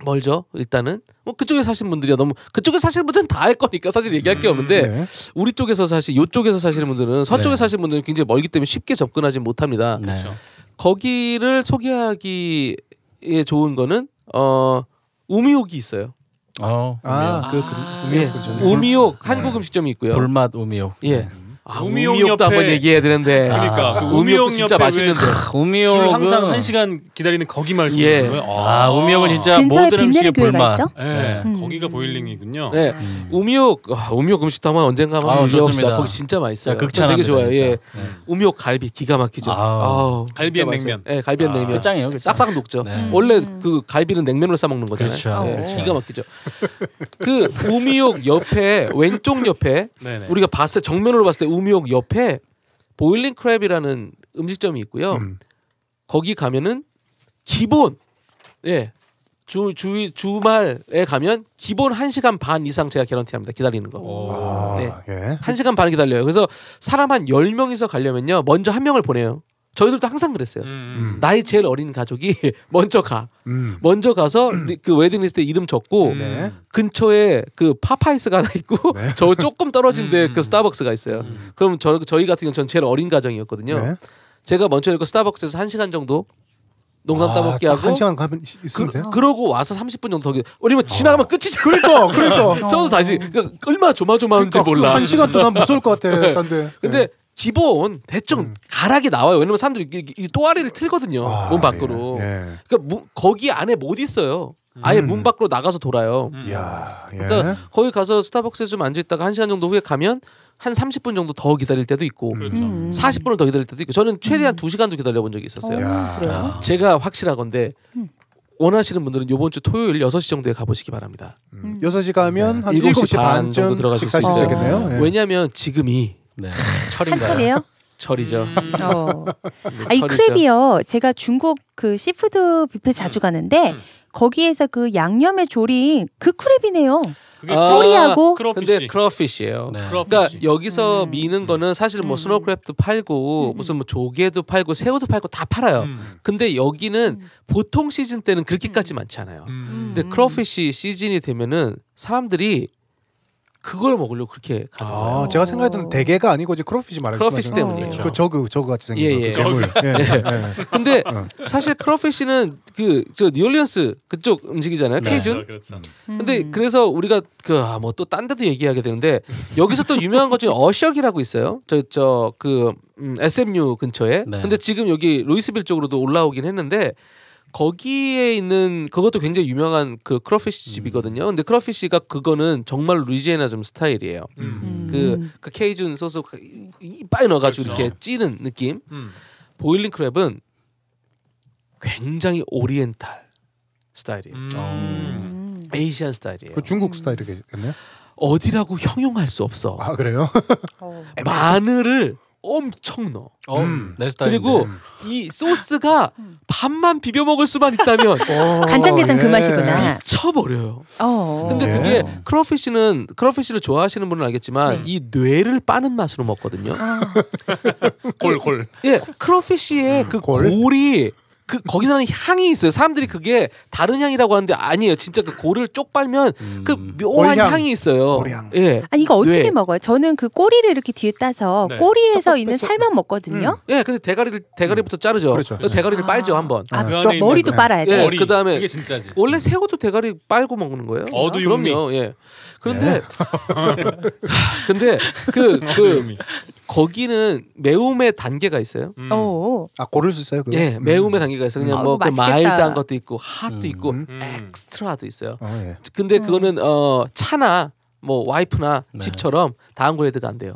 멀죠. 일단은 뭐 그쪽에 사시는 분들이야 너무 그쪽에 사시는 분들은 다 알 거니까 사실 얘기할 게 없는데 네. 우리 쪽에서 이쪽에서 사시는 분들은 서쪽에 네. 사시는 분들은 굉장히 멀기 때문에 쉽게 접근하지 못합니다. 네. 거기를 소개하기에 좋은 거는 우미옥이 있어요. 우미옥 근처. 우미옥 한국 음식점이 있고요. 불맛 우미옥. 예. 우미옥 우미옥도 옆에- 한번 얘기해야 되는데. 그러니까 그 우미옥도 우미옥 진짜 옆에 맛있는데. 우미옥은 항상 1시간 기다리는 거기 말씀이신 예. 거예요? 우미옥은 진짜 근처에 모든 음식의 빛내는 교회가 불맛. 있죠? 네, 거기가 보일링이군요. 네. 우미옥 음식도 한번 언젠가 한번 좋습니다. 얘기합시다. 거기 진짜 맛있어요. 야, 극찬합니다, 되게 좋아요. 진짜. 예. 네. 우미옥 갈비 기가 막히죠. 갈비 앤 냉면. 네, 갈비 앤 냉면. 끝장이에요, 끝장. 싹싹 녹죠. 네. 원래 그 갈비는 냉면으로 싸 먹는 거잖아요. 그렇죠. 예, 기가 막히죠. 그 우미옥 옆에 왼쪽 옆에 네네. 우리가 봤을 때 정면으로 봤을 때 우미옥 옆에 보일링 크랩이라는 음식점이 있고요. 거기 가면은 기본 주말에 가면 기본 1시간 반 이상 제가 개런티합니다. 기다리는 거. 네. 1시간 반 기다려요. 그래서 사람 한 10명이서 가려면요. 먼저 한 명을 보내요. 저희들도 항상 그랬어요. 나이 제일 어린 가족이 먼저 가. 먼저 가서 그 웨딩 리스트에 이름 적고 근처에 그 파파이스가 하나 있고 저 조금 떨어진 데 그 스타벅스가 있어요. 그럼 저희 같은 경우는 전 제일 어린 가정이었거든요. 제가 먼저 읽고 스타벅스에서 1시간 정도 농담 따먹기 하고 1시간 가면 있으면 돼요? 그러고 와서 30분 정도 더 왜냐면 지나가면 끝이잖아. 그러니까. 저도 다시 얼마나 조마조마한지 몰라. 그 1시간 동안 무서울 것 같아. 네. 딴데. 근데 기본 대충 가락이 나와요. 왜냐면 사람들이 이 또아리를 틀거든요. 문 밖으로. 그러니까 거기 안에 못 있어요. 아예 문 밖으로 나가서 돌아요. 그러니까 거기 가서 스타벅스에 좀 앉아 있다가 1시간 정도 후에 가면 한 30분 정도 더 기다릴 때도 있고 40분을 더 기다릴 때도 있고 저는 최대한 2시간도 기다려본 적이 있었어요. 그래요? 제가 확실하건데 원하시는 분들은 이번 주 토요일 6시 정도에 가보시기 바랍니다. 6시 가면 한 7시 7시 반 정도 반쯤 들어가실 수 식사하실 수 있어요. 있겠네요. 예. 왜냐하면 지금이 한철이에요? 철이죠. 이 철이죠. 크랩이요. 제가 중국 그 시푸드 뷔페 자주 가는데 거기에서 그 양념에 조린 그 크랩이네요. 꼬리하고 근데 크로피시예요. 그러니까 여기서 미는 거는 사실 뭐 스노우크랩도 팔고 무슨 뭐 조개도 팔고 새우도 팔고 다 팔아요. 근데 여기는 보통 시즌 때는 그렇게까지 많지 않아요. 근데 크로피시 시즌이 되면은 사람들이 그걸 먹으려고 그렇게 가는 거예요. 제가 생각했던 대게가 아니고 이제 크로피시 말하시는 크로피시 때문이에요. 그 저그 같이 생긴 거. 그 괴물. 근데 사실 크로피시는 저 뉴올리언스 그쪽 음식이잖아요. 네. 케이준. 그렇죠. 근데 그래서 우리가 뭐 또 딴 데도 얘기하게 되는데 여기서 또 유명한 것 중에 어셔기라고 있어요. SMU 근처에. 네. 근데 지금 여기 루이스빌 쪽으로도 올라오긴 했는데 거기에 있는 그것도 굉장히 유명한 그 크로피시 집이거든요. 근데 크로피시가 그거는 정말 루이지애나 좀 스타일이에요. 그 케이준 소스 이빨 넣어가지고 그렇죠. 이렇게 찌는 느낌. 보일링 크랩은 굉장히 오리엔탈 스타일이에요. 에이시안 스타일이에요. 그 중국 스타일이겠네요. 어디라고 형용할 수 없어. 아 그래요? 마늘을 엄청 넣어. 내 스타일인데. 그리고 이 소스가 밥만 비벼 먹을 수만 있다면 간장게장 그 맛이구나. 미쳐버려요. 근데 그게 크로피시를 좋아하시는 분은 알겠지만 이 뇌를 빠는 맛으로 먹거든요. 골. 예, 크로피시의 그 골이 거기서 나는 향이 있어요. 사람들이 그게 다른 향이라고 하는데 아니에요. 진짜 그 골을 쪽 빨면 그 묘한 골향. 향이 있어요. 골향. 예. 아니 이거 어떻게 뇌. 먹어요? 저는 그 꼬리를 이렇게 뒤에 따서 네. 꼬리에서 있는 살만 먹거든요. 예, 근데 대가리부터 자르죠. 그렇죠. 대가리를 빨죠 한번. 저 머리도 빨아야 돼. 예, 그다음에 그게 진짜지. 원래 새우도 대가리 빨고 먹는 거예요. 어두육미. 그럼요. 예. 그런데 근데 거기는 매움의 단계가 있어요. 고를 수 있어요? 그거? 예, 매움의 단계가 있어요. 그냥 뭐 그 맛있겠다. 마일드한 것도 있고 핫도 있고 엑스트라도 있어요. 예. 근데 그거는 차나 뭐 와이프나 집처럼 다운그레이드가 안 돼요.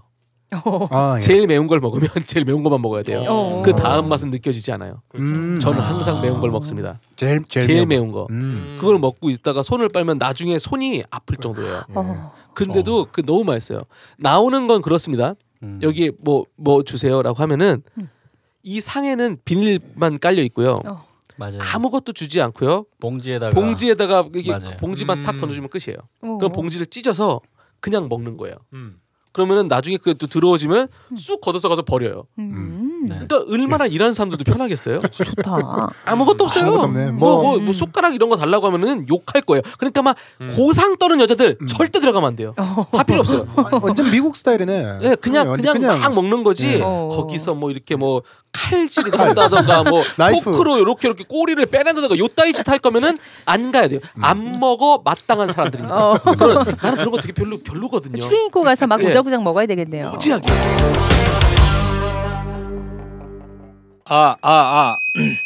예. 제일 매운 걸 먹으면 제일 매운 것만 먹어야 돼요. 그 다음 맛은 느껴지지 않아요. 저는 항상 매운 걸 먹습니다. 제일 매운 거. 그걸 먹고 있다가 손을 빨면 나중에 손이 아플 정도예요. 근데도 그 너무 맛있어요. 나오는 건 그렇습니다. 여기 뭐 주세요라고 하면은 이 상에는 비닐만 깔려 있고요. 맞아요. 아무것도 주지 않고요. 봉지에다가 이게 봉지만 탁 던져주면 끝이에요. 그럼 봉지를 찢어서 그냥 먹는 거예요. 그러면은 나중에 그또 들어오지면 쑥 걷어서 가서 버려요. 그러니까 얼마나 일하는 사람들도 편하겠어요. 좋다. 아무것도 없어요. 아무것도 없네. 뭐 숟가락 이런 거 달라고 하면은 욕할 거예요. 그러니까 막 고상 떠는 여자들 절대 들어가면 안 돼요. 다 필요 없어요. 완전 미국 스타일이네. 네, 그냥 막 먹는 거지. 거기서 뭐 이렇게 뭐 칼질을 한다던가 뭐 포크로 이렇게 꼬리를 빼낸다던가 요따위 짓 할 거면은 안 가야 돼요. 안 먹어 마땅한 사람들입니다. 나는 그런 거 되게 별로거든요. 추리 입고 가서 막 우작우작 먹어야 되겠네요. 무지하게.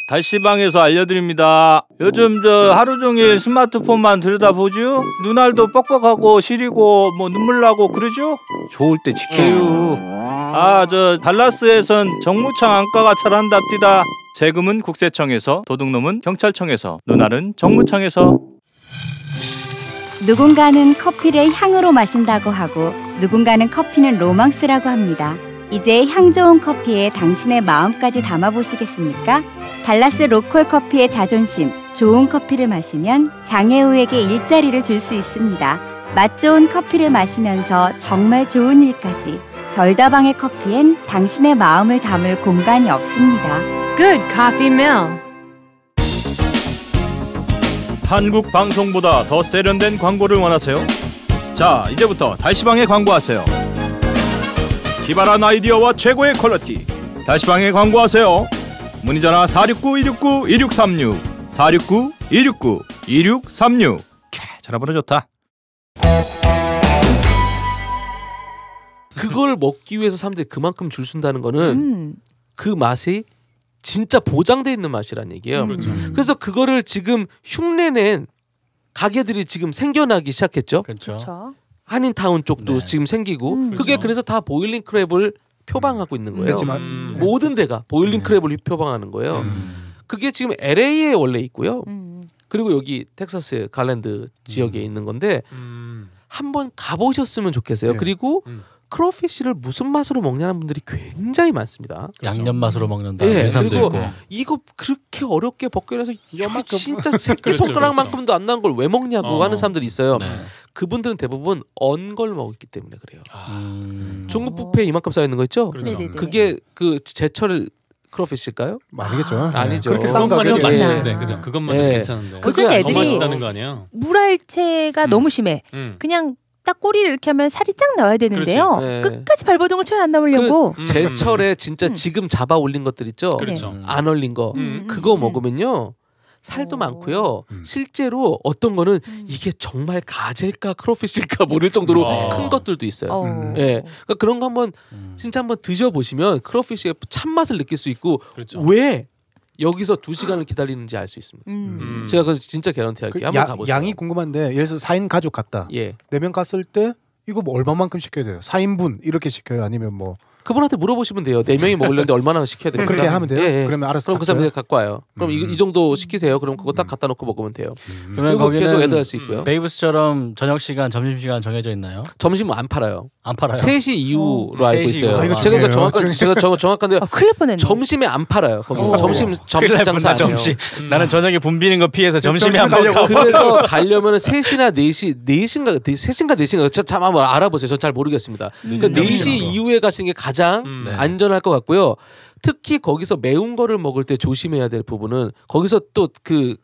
달시방에서 알려드립니다. 요즘 하루 종일 스마트폰만 들여다보죠? 눈알도 뻑뻑하고 시리고 뭐 눈물 나고 그러죠? 좋을 때 지켜요. 달라스에선 정무청 안과가 잘한답디다. 세금은 국세청에서, 도둑놈은 경찰청에서, 눈알은 정무청에서. 누군가는 커피를 향으로 마신다고 하고 누군가는 커피는 로망스라고 합니다. 이제 향 좋은 커피에 당신의 마음까지 담아보시겠습니까? 달라스 로컬 커피의 자존심, 좋은 커피를 마시면 장애우에게 일자리를 줄 수 있습니다. 맛 좋은 커피를 마시면서 정말 좋은 일까지. 별다방의 커피엔 당신의 마음을 담을 공간이 없습니다. Good Coffee Mill. 한국 방송보다 더 세련된 광고를 원하세요? 자, 이제부터 달시방에 광고하세요. 기발한 아이디어와 최고의 퀄리티, 달시방에 광고하세요. 문의전화 469-269-2636 469-269-2636. 전화번호 좋다. 그걸 먹기 위해서 사람들이 그만큼 줄 쓴다는 거는 그 맛이 진짜 보장돼 있는 맛이란 얘기예요. 그래서 그거를 지금 흉내낸 가게들이 지금 생겨나기 시작했죠. 그렇죠. 한인타운 쪽도 지금 생기고 그게 그래서 다 보일링 크랩을 표방하고 있는 거예요. 모든 데가 보일링 크랩을 표방하는 거예요. 그게 지금 LA에 원래 있고요. 그리고 여기 텍사스 갈랜드 지역에 있는 건데 한번 가보셨으면 좋겠어요. 그리고 크로피쉬를 무슨 맛으로 먹냐는 분들이 굉장히 많습니다. 양념 맛으로 먹는다. 네, 이런 사람도 그리고 있고. 이거 그렇게 어렵게 벗겨내서 진짜 새끼 손가락만큼도 안 난 걸 왜 먹냐고 하는 사람들이 있어요. 그분들은 대부분 언 걸 먹었기 때문에 그래요. 중국 뷔페에 이만큼 쌓여 있는 거 있죠? 그게 그 제철 크로피쉬일까요? 아니겠죠. 아니죠. 그렇게 싼 가격에 맛있는데, 그죠? 그것만 괜찮은데. 어쩐지 애들이 더 맛있다는 거 아니에요? 물알체가 너무 심해. 그냥 딱 꼬리를 이렇게 하면 살이 딱 나와야 되는데요. 끝까지 발버둥을 쳐야 안 나오려고. 그 제철에 진짜 지금 잡아 올린 것들 있죠. 안 얼린 거. 그거 먹으면요. 살도 많고요. 실제로 어떤 거는 이게 정말 가재일까 크로피쉬일까 모를 정도로 큰 것들도 있어요. 예, 그러니까 그런 거 한번 진짜 한번 드셔보시면 크로피쉬의 참맛을 느낄 수 있고 왜 여기서 2시간을 기다리는지 알 수 있습니다. 제가 그래서 진짜 개런티 할게요. 한번 가보세요. 양이 궁금한데 예를 들어서 4인 가족 갔다. 4명 갔을 때 이거 뭐 얼마만큼 시켜야 돼요? 4인분 이렇게 시켜요? 아니면 뭐 그분한테 물어보시면 돼요. 4명이 먹으려는데 얼마나 시켜야 됩니까? 그렇게 하면 돼요? 그러면 알아서 그럼 그 사람들 갖고 와요. 그럼 이 정도 시키세요. 그럼 그거 딱 갖다 놓고 먹으면 돼요. 그러면 거기는 계속 애들 할 수 있고요. 베이브스처럼 저녁 시간, 점심 시간 정해져 있나요? 점심은 안 팔아요. 안 팔아요? 3시 이후로 알고 3시 있어요. 이후. 제가 정확한데 큰일 뻔했네. 점심에 안 팔아요. 거기 점심 장사 안 해요. 나는 저녁에 붐비는 거 피해서 점심에 안 먹고. 그래서 가려면 3시나 4시인가 4시인가 참 한번 알아보세요. 저 잘 모르겠습니다. 그러니까 4시 이후에 가시는 게 가장 안전할 것 같고요. 특히 거기서 매운 거를 먹을 때 조심해야 될 부분은 거기서 또 그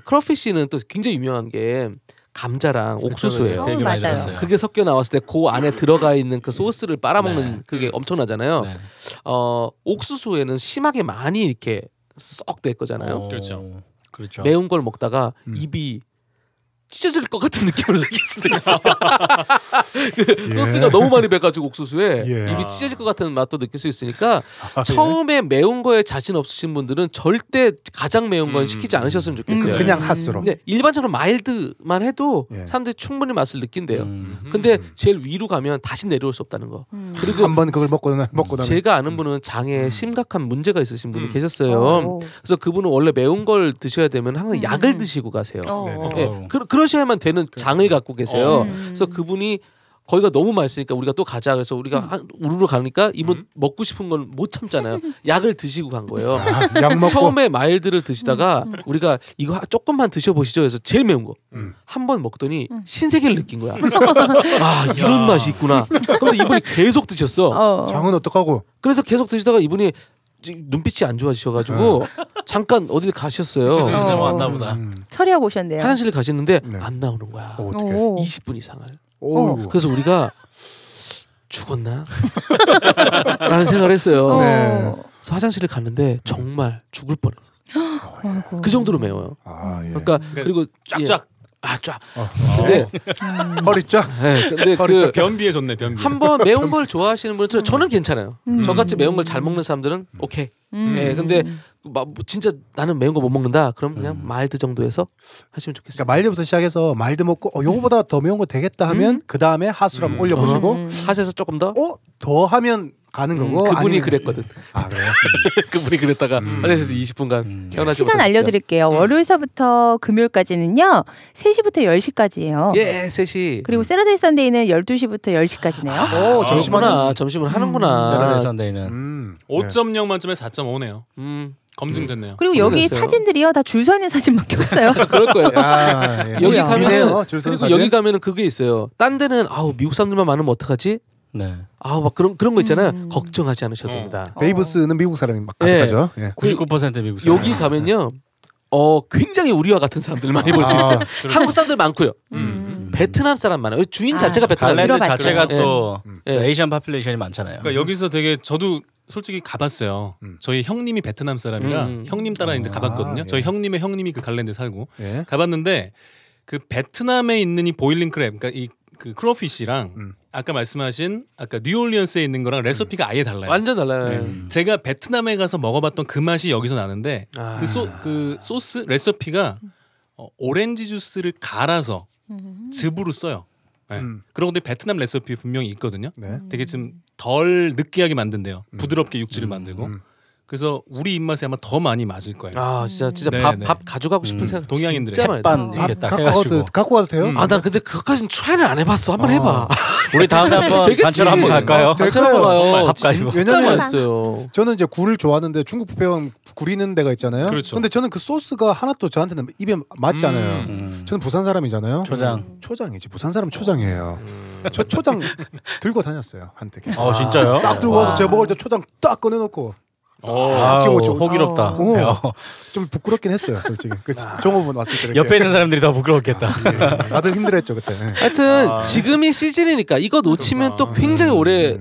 크로피쉬는 또 굉장히 유명한 게 감자랑 옥수수예요. 맞아요. 그게 섞여 나왔을 때 그 안에 들어가 있는 그 소스를 빨아먹는 그게 엄청나잖아요. 옥수수에는 심하게 많이 이렇게 썩 될 거잖아요. 그렇죠. 매운 걸 먹다가 입이 찢어질 것 같은 느낌을 느낄 수도 있어요. 그 소스가 너무 많이 배가지고 옥수수에 입이 찢어질 것 같은 맛도 느낄 수 있으니까 처음에 매운 거에 자신 없으신 분들은 절대 가장 매운 건 시키지 않으셨으면 좋겠어요. 그냥 핫으로. 근데 일반적으로 마일드만 해도 사람들이 충분히 맛을 느낀대요. 근데 제일 위로 가면 다시 내려올 수 없다는 거. 그리고 한번 그걸 먹고 나면 제가 아는 분은 장에 심각한 문제가 있으신 분이 계셨어요. 그래서 그분은 원래 매운 걸 드셔야 되면 항상 약을 드시고 가세요. 그러셔야만 되는 장을 갖고 계세요. 그래서 그분이 거기가 너무 맛있으니까 우리가 또 가자. 그래서 우리가 우르르 가니까 이분 먹고 싶은 건 못 참잖아요. 약을 드시고 간 거예요. 약 먹고. 처음에 마일드를 드시다가 우리가 이거 조금만 드셔보시죠. 해서 제일 매운 거 한 번 먹더니 신세계를 느낀 거야. 아, 이런 맛이 있구나. 그래서 이분이 계속 드셨어. 장은 어떡하고? 그래서 계속 드시다가 이분이 눈빛이 안 좋아지셔가지고 잠깐 어딜 가셨어요. 왔나 보다. 처리하고 오셨네요. 화장실 가셨는데 안 나오는 거야. 어떻게? 20분 이상을. 그래서 우리가 죽었나? 라는 생각을 했어요. 그래서 화장실을 갔는데 정말 죽을 뻔했어요. 그 정도로 매워요. 그러니까 그리고 쫙쫙. 쫙. 근데 허리 쫙. 네, 근데 허리 쫙. 변비에 좋네. 변비. 한번 매운 걸 좋아하시는 분은 저는 괜찮아요. 저같이 매운 걸 잘 먹는 사람들은 오케이. 네, 근데 진짜 나는 매운 거 못 먹는다. 그럼 그냥 마일드 정도에서 하시면 좋겠어요. 그러니까 마일드부터 시작해서 마일드 먹고 요거보다 더 매운 거 되겠다 하면 그 다음에 핫으로 한번 올려보시고 핫에서 조금 더 더 하면 가는 거고. 그분이 아니면... 그랬거든. 아 그래요? 그분이 그랬다가 화장실에서 20분간 시간 알려드릴게요. 월요일서부터 금요일까지는요 3시부터 10시까지예요. 예, 3시. 그리고 세러데이 선데이는 12시부터 10시까지네요. 오, 점심을 하는구나. 세러데이 선데이는 5.0 만점에 4.5네요. 검증됐네요. 그리고 여기 사진들이요 다 줄 서 있는 사진밖에 없어요. 그럴 거예요. 여기 가면 여기 가면은 그게 있어요. 딴 데는 미국 사람들만 많으면 어떡하지? 네. 막 그런 거 있잖아요. 걱정하지 않으셔도 됩니다. 베이브스는 미국 사람이 막 가득하죠. 네. 99% 미국 사람. 여기 가면요, 굉장히 우리와 같은 사람들 많이 볼 수 있어요. 한국 사람들 많고요. 베트남 사람 많아요. 주인 자체가 베트남. 갈래드 자체가 또 에이시안 파퓰레이션이 많잖아요. 그러니까 여기서 되게 저도 솔직히 가봤어요. 저희 형님이 베트남 사람이라 형님 따라 이제 가봤거든요. 저희 형님의 형님이 그 갈랜드에 살고 가봤는데 그 베트남에 있는 이 보일링 크랩, 그러니까 그 크로피시랑 아까 말씀하신 아까 뉴올리언스에 있는 거랑 레시피가 아예 달라요. 완전 달라요. 제가 베트남에 가서 먹어봤던 그 맛이 여기서 나는데 그 소스 레시피가 오렌지 주스를 갈아서 즙으로 써요. 그런 것들이 베트남 레시피 분명히 있거든요. 되게 좀 덜 느끼하게 만든대요. 부드럽게 육질을 만들고. 그래서 우리 입맛에 아마 더 많이 맞을 거예요. 진짜 밥 가져가고 싶은 생각. 동양인들의 진짜 햇반 이렇게 딱 해가지고 갖고 가도 돼요? 나 근데 그것까지는 트라이를 안 해봤어. 한번 해봐. 우리 다음에 한번 간처럼 한번 갈까요? 간처럼 가요. 밥 가지고. 진짜 맛있어요. 저는 이제 굴을 좋아하는데 중국 뷔페형 굴 있는 데가 있잖아요. 그렇죠. 근데 저는 그 소스가 하나도 저한테는 입에 맞지 않아요. 저는 부산 사람이잖아요. 초장이지. 부산 사람은 초장이에요. 저 초장 들고 다녔어요 한때. 진짜요? 딱 들고 와서 제가 먹을 때 초장 딱 꺼내놓고. 호기롭다. 좀 부끄럽긴 했어요, 솔직히. 그 종업원 왔을 때. 옆에 있는 사람들이 더 부끄럽겠다. 다들 힘들었죠 그때. 하여튼 지금이 시즌이니까 이거 놓치면 또 굉장히 오래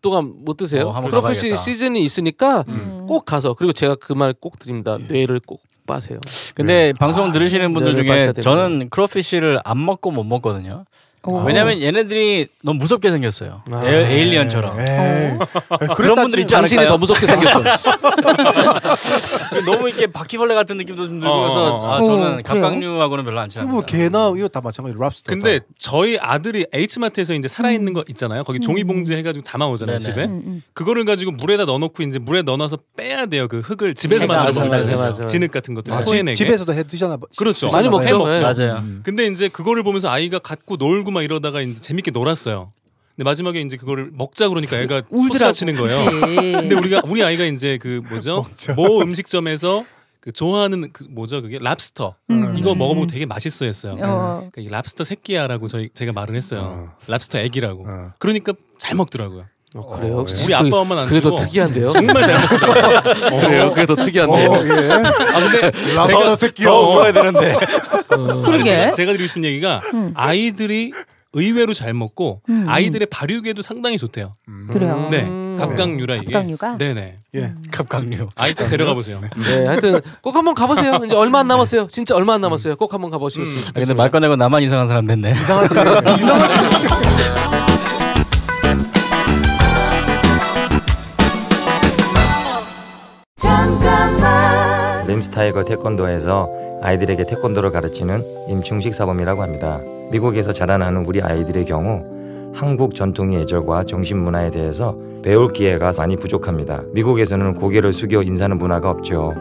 동안 못 드세요. 크로피시 시즌이 있으니까 꼭 가서. 그리고 제가 그 말 꼭 드립니다. 뇌를 꼭 빠세요. 근데 방송 들으시는 분들 중에 저는 크로피시를 안 먹고 못 먹거든요. 왜냐면 얘네들이 너무 무섭게 생겼어요. 에일리언처럼. 그런 분들 있지 않을까요? 당신이 더 무섭게 생겼어. 너무 이렇게 바퀴벌레 같은 느낌도 좀 들고 그래서 저는 갑각류하고는 별로 안 친합니다. 뭐 개나 이거 다 마찬가지. 랍스터. 근데 저희 아들이 H마트에서 이제 살아있는 거 있잖아요. 거기 종이봉지 해가지고 담아오잖아요. 집에. 그거를 가지고 물에다 넣어놓고 이제 물에 넣어서 빼야 돼요. 그 흙을 집에서 만들어 진흙 같은 것들. 토해내게. 집에서도 해 드시나? 그렇죠. 많이 먹죠. 맞아요. 근데 이제 그거를 보면서 아이가 갖고 놀고 막 이러다가 이제 재밌게 놀았어요. 근데 마지막에 이제 그거를 먹자 그러니까 애가 소스라 치는 거예요. 근데 우리 아이가 이제 그 뭐죠? 모 음식점에서 그 좋아하는 그 뭐죠? 그게 랍스터. 이거 먹어보고 되게 맛있어 했어요. 그러니까 이 랍스터 새끼야라고 제가 말을 했어요. 랍스터 애기라고. 그러니까 잘 먹더라고요. 그래요? 우리 아빠 엄마는 안 그게 더 주고 특이한데요? 정말 잘 먹더라고요. 그래요? 그게 더 특이한데요? 근데 랍스터 새끼요. 먹어야 되는데. 그러게. 제가 드리고 싶은 얘기가 아이들이 의외로 잘 먹고 아이들의 발육에도 상당히 좋대요. 그래요. 네, 갑각류라 이게. 갑각류가? 네네. 갑각류. 아이 꼭 데려가 보세요. 네, 하여튼 꼭 한번 가보세요. 이제 얼마 안 남았어요. 진짜 얼마 안 남았어요. 꼭 한번 가보시면 좋겠습니다. 근데 말 꺼내고 나만 이상한 사람 됐네. 이상하지. 림스타이거 태권도에서 아이들에게 태권도를 가르치는 임충식 사범이라고 합니다. 미국에서 자라나는 우리 아이들의 경우 한국 전통의 예절과 정신 문화에 대해서 배울 기회가 많이 부족합니다. 미국에서는 고개를 숙여 인사하는 문화가 없죠.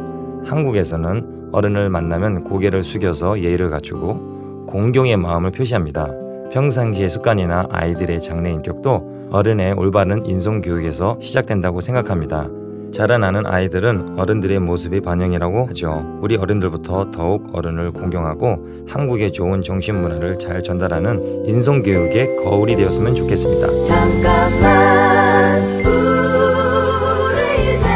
한국에서는 어른을 만나면 고개를 숙여서 예의를 갖추고 공경의 마음을 표시합니다. 평상시의 습관이나 아이들의 장래 인격도 어른의 올바른 인성교육에서 시작된다고 생각합니다. 자라나는 아이들은 어른들의 모습의 반영이라고 하죠. 우리 어른들부터 더욱 어른을 공경하고 한국의 좋은 정신문화를 잘 전달하는 인성교육의 거울이 되었으면 좋겠습니다. 잠깐만 우리 이제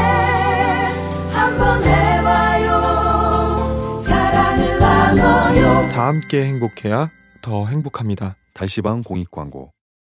다 함께 행복해야 더 행복합니다. 달시방 공익광고.